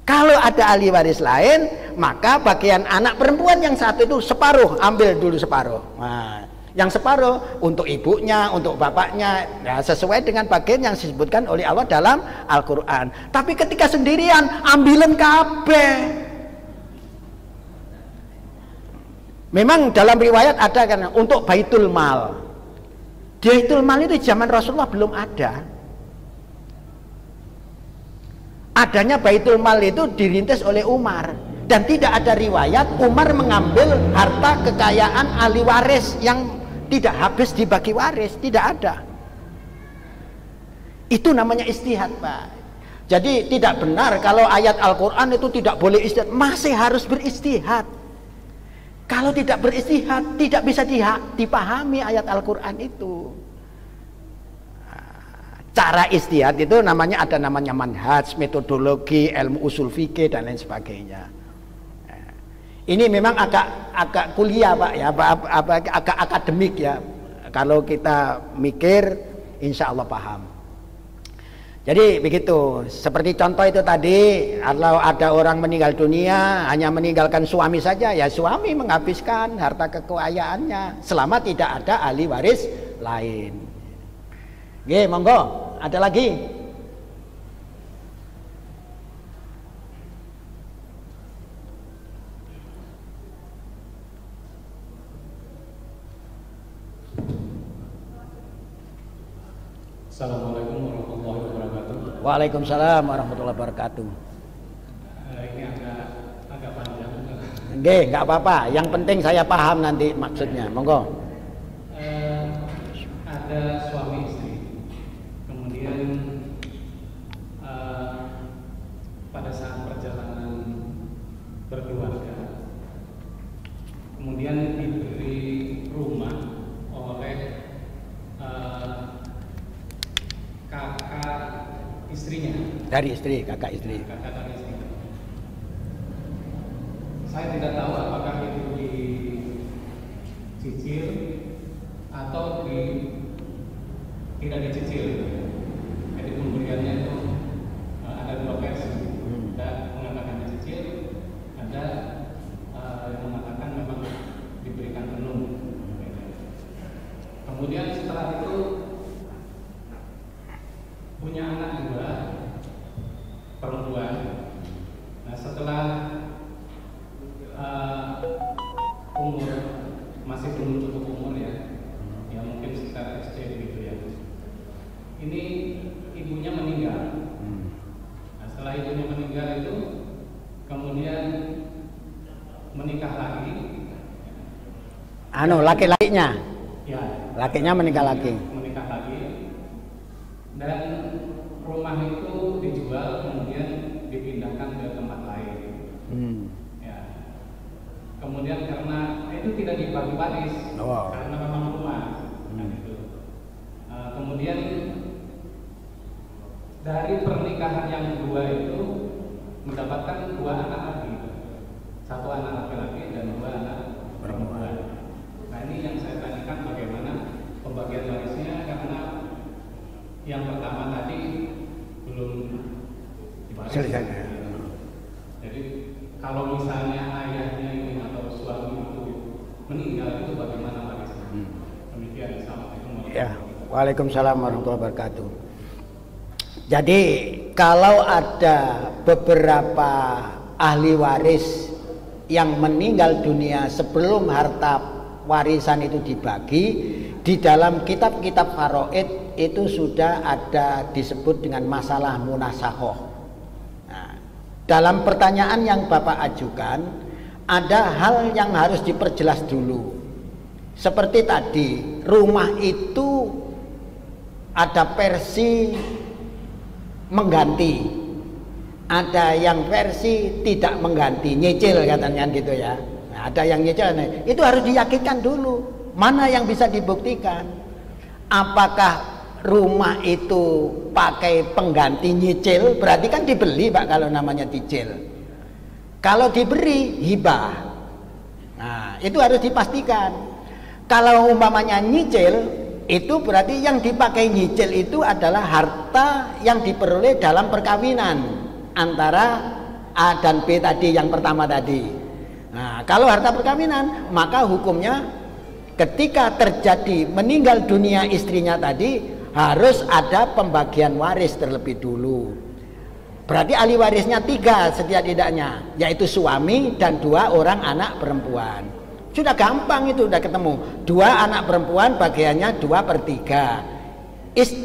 Kalau ada ahli waris lain, maka bagian anak perempuan yang 1 itu separuh, ambil dulu separuh. Nah, yang separuh untuk ibunya, untuk bapaknya, ya sesuai dengan bagian yang disebutkan oleh Allah dalam Al-Quran. Tapi ketika sendirian, ambilin kabeh. Memang dalam riwayat ada kan untuk Baitul Mal. Baitul Mal itu zaman Rasulullah belum ada. Adanya Baitul Mal itu dirintis oleh Umar, dan tidak ada riwayat Umar mengambil harta kekayaan ahli waris yang tidak habis dibagi waris, tidak ada. Itu namanya istihad, Pak. Jadi tidak benar kalau ayat Al-Quran itu tidak boleh istihad, masih harus beristihad. Kalau tidak beristihad, tidak bisa dipahami ayat Al-Quran itu. Cara istihad itu ada namanya manhaj, metodologi, ilmu usul fikih dan lain sebagainya. Ini memang agak kuliah Pak ya, agak akademik ya. Kalau kita mikir, insya Allah paham. Jadi begitu, seperti contoh itu tadi, kalau ada orang meninggal dunia hanya meninggalkan suami saja, ya suami menghabiskan harta kekayaannya selama tidak ada ahli waris lain. Oke, monggo, ada lagi? Assalamualaikum warahmatullahi wabarakatuh. Waalaikumsalam warahmatullahi wabarakatuh. Ini agak panjang. Oke, nggak apa-apa. Yang penting saya paham nanti maksudnya. Monggo. Ada suami istri. Kemudian pada saat perjalanan berkeluarga, kemudian diberi rumah oleh kakak istrinya. Dari istri, kakak istri. Kakak dari istri. Saya tidak tahu apakah itu dicicil atau tidak dicicil. Jadi pemberiannya itu ada dua versi. Ada mengatakan dicicil, ada yang mengatakan memang diberikan penuh. Kemudian setelah itu punya anak juga perempuan. Nah, setelah umur masih belum cukup umur ya mungkin sekitar SD begitu ya. Ini ibunya meninggal. Nah, setelah ibunya meninggal itu kemudian menikah lagi. Laki-lakinya. Ya. Lakinya menikah lagi. Menikah lagi. Dan rumah itu dijual kemudian dipindahkan ke tempat lain. Ya. Kemudian karena itu tidak dibagi waris, karena memang rumah. Kemudian dari pernikahan yang kedua itu mendapatkan dua anak lagi, satu anak laki-laki dan dua anak perempuan. Nah, ini yang saya tanyakan bagaimana pembagian warisnya, karena yang pertama tadi belum dibaris. Jadi kalau misalnya ayahnya ini atau suami itu meninggal, itu bagaimana warisnya? Demikian. Assalamualaikum warahmatullahi wabarakatuh. Waalaikumsalam warahmatullahi wabarakatuh. Jadi kalau ada beberapa ahli waris yang meninggal dunia sebelum harta warisan itu dibagi, di dalam kitab-kitab faraid itu sudah ada disebut dengan masalah munasakhoh. Nah, dalam pertanyaan yang Bapak ajukan, ada hal yang harus diperjelas dulu. Seperti tadi, rumah itu ada versi mengganti, ada yang versi tidak mengganti, nyicil katanya gitu ya. Nah, ada yang nyicil, itu harus diyakinkan dulu mana yang bisa dibuktikan. Apakah rumah itu pakai pengganti nyicil, berarti kan dibeli Pak kalau namanya cicil. Kalau diberi hibah, nah itu harus dipastikan. Kalau umpamanya nyicil, itu berarti yang dipakai nyicil itu adalah harta yang diperoleh dalam perkawinan antara A dan B tadi, yang pertama tadi. Nah, kalau harta perkawinan, maka hukumnya ketika terjadi meninggal dunia istrinya tadi, harus ada pembagian waris terlebih dulu. Berarti ahli warisnya 3 setidak-tidaknya, yaitu suami dan 2 orang anak perempuan. Sudah gampang itu, udah ketemu. 2 anak perempuan bagiannya 2/3.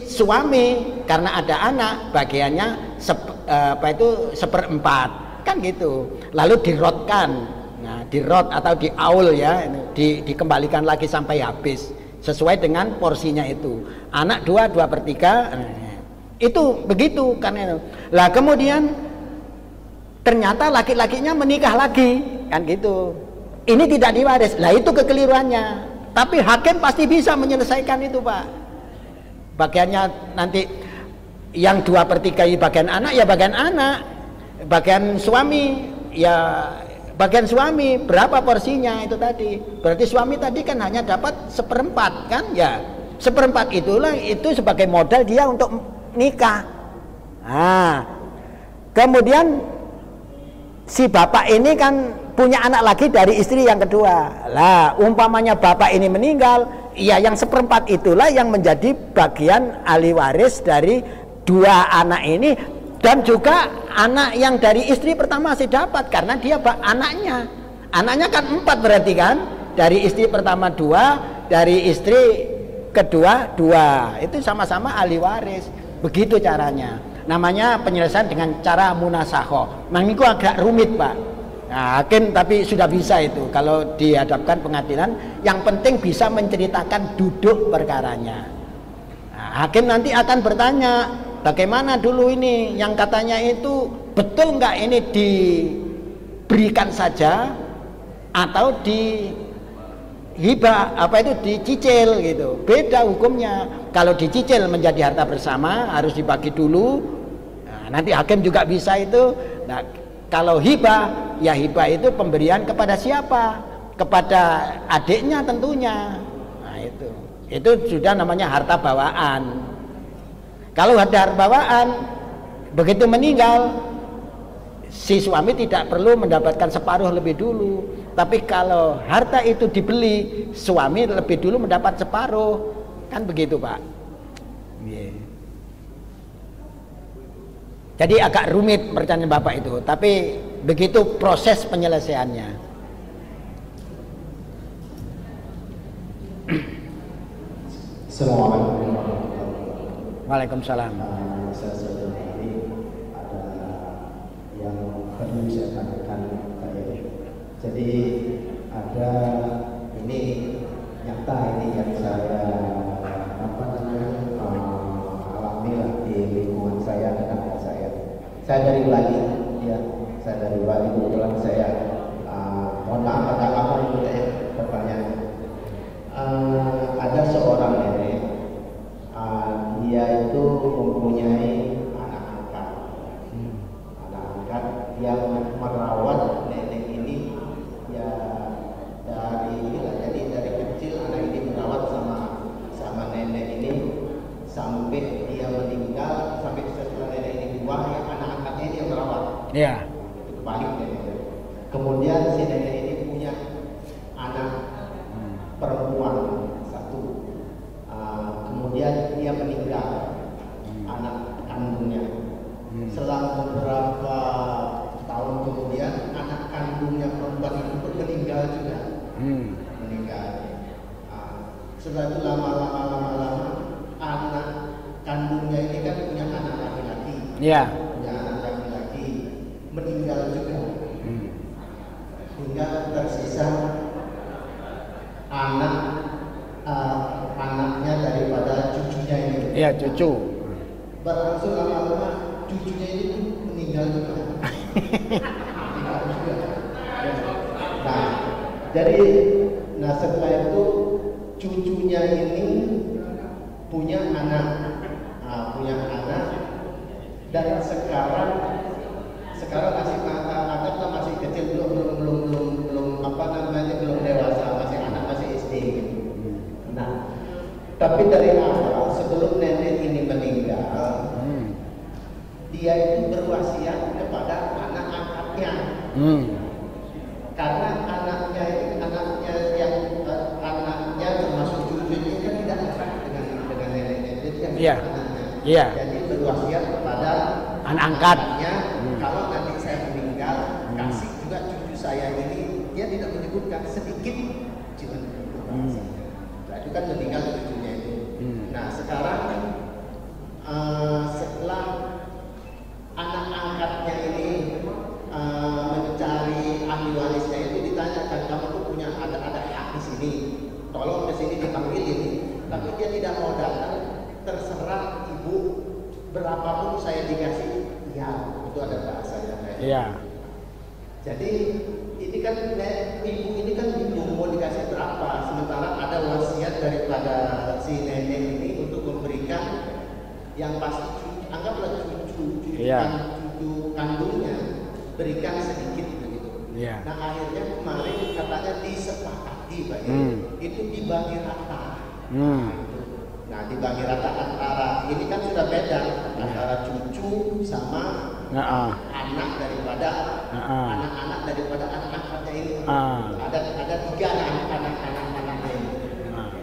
Suami karena ada anak bagiannya 1/4, kan gitu. Lalu dirotkan, nah dirot atau diaul ya, dikembalikan lagi sampai habis sesuai dengan porsinya itu. Anak 2/3, itu begitu kan itu. Lah kemudian ternyata laki-lakinya menikah lagi, kan gitu. Ini tidak diwaris, lah itu kekeliruannya. Tapi hakim pasti bisa menyelesaikan itu Pak. Bagiannya nanti yang 2/3 bagian anak ya bagian anak, bagian suami ya bagian suami, berapa porsinya itu tadi. Berarti suami tadi kan hanya dapat 1/4 kan ya. 1/4 itulah itu sebagai modal dia untuk nikah. Nah, kemudian si bapak ini kan punya anak lagi dari istri yang kedua. Lah, umpamanya bapak ini meninggal, ya yang 1/4 itulah yang menjadi bagian ahli waris dari 2 anak ini, dan juga anak yang dari istri pertama masih dapat karena dia anaknya. Anaknya kan 4 berarti kan? Dari istri pertama 2, dari istri kedua 2. Itu sama-sama ahli waris. Begitu caranya. Namanya penyelesaian dengan cara munasakhoh. Nah, ini agak rumit Pak. Nah, hakim tapi sudah bisa itu kalau dihadapkan pengadilan, yang penting bisa menceritakan duduk perkaranya. Nah, hakim nanti akan bertanya, bagaimana dulu ini yang katanya itu betul nggak ini diberikan saja atau dihibah, apa itu dicicil gitu. Beda hukumnya. Kalau dicicil menjadi harta bersama harus dibagi dulu. Nah, nanti hakim juga bisa itu. Nah, kalau hibah, ya hibah itu pemberian kepada siapa? Kepada adiknya tentunya. Nah Itu sudah namanya harta bawaan. Kalau ada harta bawaan, begitu meninggal, si suami tidak perlu mendapatkan separuh lebih dulu. Tapi kalau harta itu dibeli, suami lebih dulu mendapat separuh. Kan begitu, Pak. Yeah. Jadi agak rumit pertanyaan Bapak itu, tapi begitu proses penyelesaiannya. Assalamualaikum. Waalaikumsalam. Saya saudara tadi ada yang perlu saya tanyakan tadi. Jadi ada ini nyata ini yang saya alami lah di lingkungan saya dan anak saya. Saya dari Bali, ya. Saya dari Bali, kebetulan saya mohon maaf agak lama itu pertanyaan. Ada seorang nenek, dia itu mempunyai anak angkat, yang merawat nenek ini ya dari kecil anak ini merawat sama nenek ini sampai dia meninggal, sampai setelah nenek ini tua, ya anak angkatnya ini yang merawat. Iya. Itu balik nenek. Kemudian si nenek ini punya anak perempuan satu. Kemudian dia meninggal, anak kandungnya. Selang beberapa tahun kemudian anak kandungnya perempuan itu pun meninggal juga. Meninggal. Setelah itu lama-lama anak kandungnya ini kan punya anak laki-laki. Iya. Punya anak laki-laki meninggal juga. Hingga tersisa anaknya daripada cucunya ini. Iya, cucu. Berlangsung lama-lama cucunya ini pun meninggal juga. Nah, jadi setelah itu cucunya ini punya anak, dan sekarang masih kecil, belum dewasa, masih anak, masih SD. Nah, tapi dari awal sebelum nenek ini meninggal, dia itu berwasiat kepada anak angkatnya. Karena anaknya termasuk cucunya kan tidak dekat dengan neneknya, jadi anaknya. Iya. Jadi berwasiat kepada Anak angkat. anaknya, kalau nanti saya meninggal, kasih juga cucu saya ini. Dia tidak menyebutkan sedikit, cuma nah, itu kan meninggal cucunya itu. Nah sekarang setelah anak angkatnya ini mencari ahli warisnya itu, ditanyakan, kamu tuh punya ada hak di sini, tolong ke sini dipanggilin. Tapi dia tidak mau datang, terserah ibu, berapapun saya dikasih, ya itu ada bahasanya. Iya. Jadi ini kan ibu ini kan bingung mau dikasih berapa, sementara ada wasiat daripada si nenek ini untuk memberikan yang pasti, anggaplah cucu kandungnya berikan sedikit begitu. Iya. Nah akhirnya kemarin katanya disepakati Pak, itu dibagi rata. Nah dibagi rata antara, ini kan sudah beda antara cucu sama anak daripada anak-anak daripada anak-anaknya ini. Ada tiga anak-anaknya ini.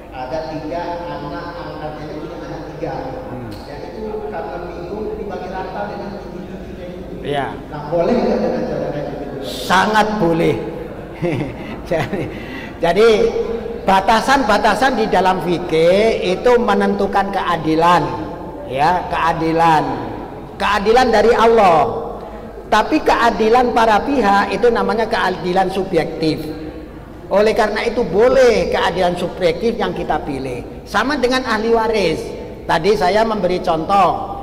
Ada tiga anak angkatnya ini, punya anak tiga. Dan itu karena bingung dibagi rata dengan cucu-cucunya itu. Iya. Nah boleh nggak dengan cara kayak gitu? Sangat boleh. Jadi batasan-batasan di dalam fikih itu menentukan keadilan, ya, keadilan dari Allah. Tapi keadilan para pihak itu namanya keadilan subjektif. Oleh karena itu boleh keadilan subjektif yang kita pilih. Sama dengan ahli waris. Tadi saya memberi contoh.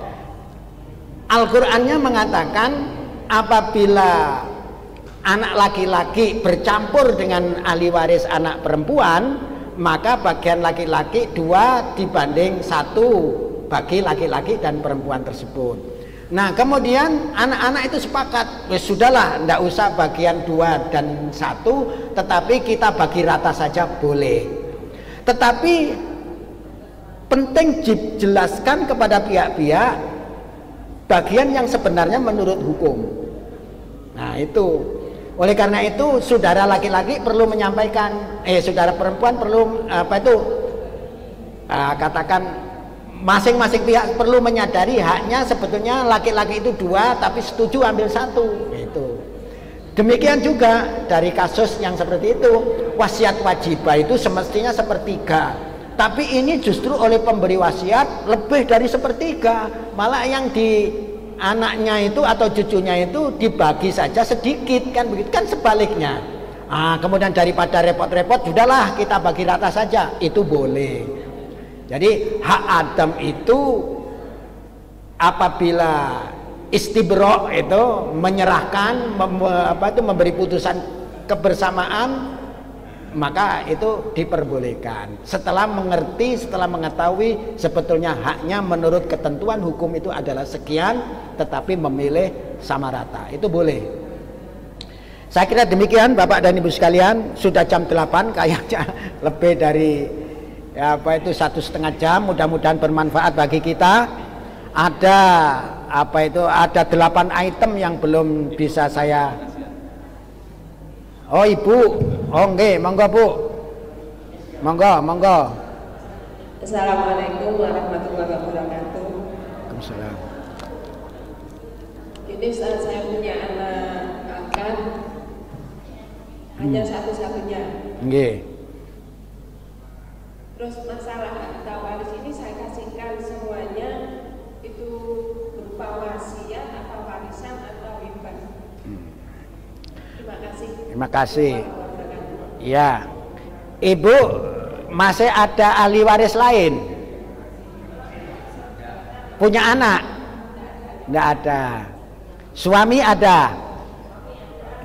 Al-Qur'annya mengatakan apabila anak laki-laki bercampur dengan ahli waris anak perempuan, maka bagian laki-laki 2 dibanding 1 bagi laki-laki dan perempuan tersebut. Nah kemudian anak-anak itu sepakat, sudahlah tidak usah bagian 2 dan 1, tetapi kita bagi rata saja boleh. Tetapi penting dijelaskan kepada pihak-pihak bagian yang sebenarnya menurut hukum. Nah itu, oleh karena itu saudara laki-laki perlu menyampaikan, saudara perempuan perlu katakan masing-masing pihak perlu menyadari haknya sebetulnya laki-laki itu 2 tapi setuju ambil 1 itu. Demikian juga dari kasus yang seperti itu, wasiat wajibah itu semestinya 1/3. Tapi ini justru oleh pemberi wasiat lebih dari 1/3, malah yang di anaknya itu atau cucunya itu dibagi saja sedikit, kan begitu, kan sebaliknya. Kemudian daripada repot-repot, sudahlah kita bagi rata saja, itu boleh. Jadi hak Adam itu apabila istibro itu menyerahkan, memberi putusan kebersamaan, maka itu diperbolehkan setelah mengerti, setelah mengetahui sebetulnya haknya menurut ketentuan hukum itu adalah sekian, tetapi memilih sama rata, itu boleh. Saya kira demikian Bapak dan Ibu sekalian, sudah jam 8 kayaknya lebih dari 1,5 jam, mudah-mudahan bermanfaat bagi kita. Ada ada 8 item yang belum bisa saya. Oh Ibu, nggih, monggo Bu. Monggo. Assalamualaikum warahmatullahi wabarakatuh. Waalaikumsalam. Ini saya punya anak angkat, hanya satu-satunya. Nggih. Terus masalah harta waris ini saya kasihkan semuanya itu berupa wasiat atau warisan atau hibah. Terima kasih. Terima kasih. Ya, Ibu masih ada ahli waris lain? Punya anak? Tidak ada. Suami ada?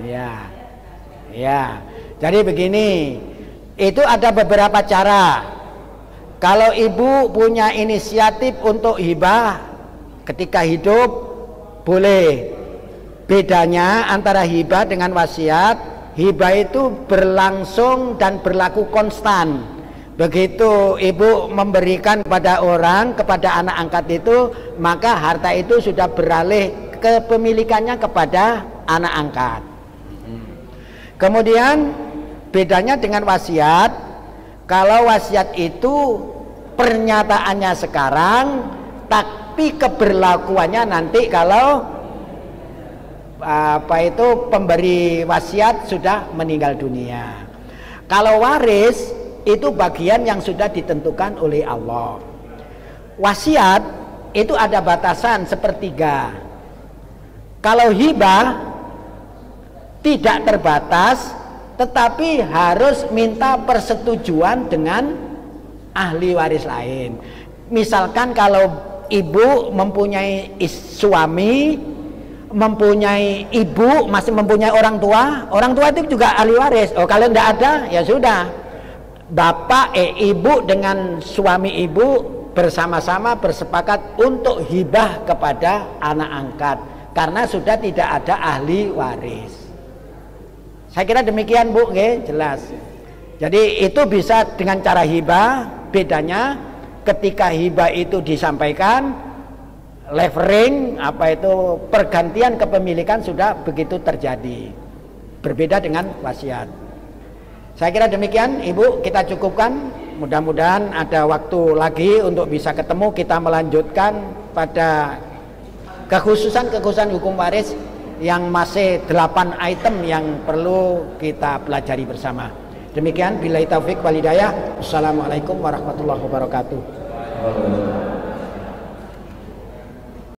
Ya. Jadi begini, itu ada beberapa cara. Kalau ibu punya inisiatif untuk hibah ketika hidup, boleh. Bedanya antara hibah dengan wasiat, hibah itu berlangsung dan berlaku konstan. Begitu ibu memberikan kepada orang, kepada anak angkat itu, maka harta itu sudah beralih kepemilikannya kepada anak angkat. Kemudian bedanya dengan wasiat, kalau wasiat itu pernyataannya sekarang, tapi keberlakuannya nanti kalau pemberi wasiat sudah meninggal dunia. Kalau waris itu bagian yang sudah ditentukan oleh Allah. Wasiat itu ada batasan 1/3. Kalau hibah tidak terbatas, tetapi harus minta persetujuan dengan ahli waris lain. Misalkan kalau ibu mempunyai suami, mempunyai ibu, masih mempunyai orang tua itu juga ahli waris. Kalau tidak ada, ya sudah, bapak ibu dengan suami ibu bersama-sama bersepakat untuk hibah kepada anak angkat, karena sudah tidak ada ahli waris. Saya kira demikian Bu, jelas. Jadi itu bisa dengan cara hibah. Bedanya ketika hibah itu disampaikan, levering pergantian kepemilikan sudah begitu terjadi. Berbeda dengan wasiat. Saya kira demikian Ibu, kita cukupkan. Mudah-mudahan ada waktu lagi untuk bisa ketemu, kita melanjutkan pada kekhususan hukum waris yang masih 8 item yang perlu kita pelajari bersama. Demikian, billahi taufik wal hidayah. Assalamualaikum warahmatullahi wabarakatuh.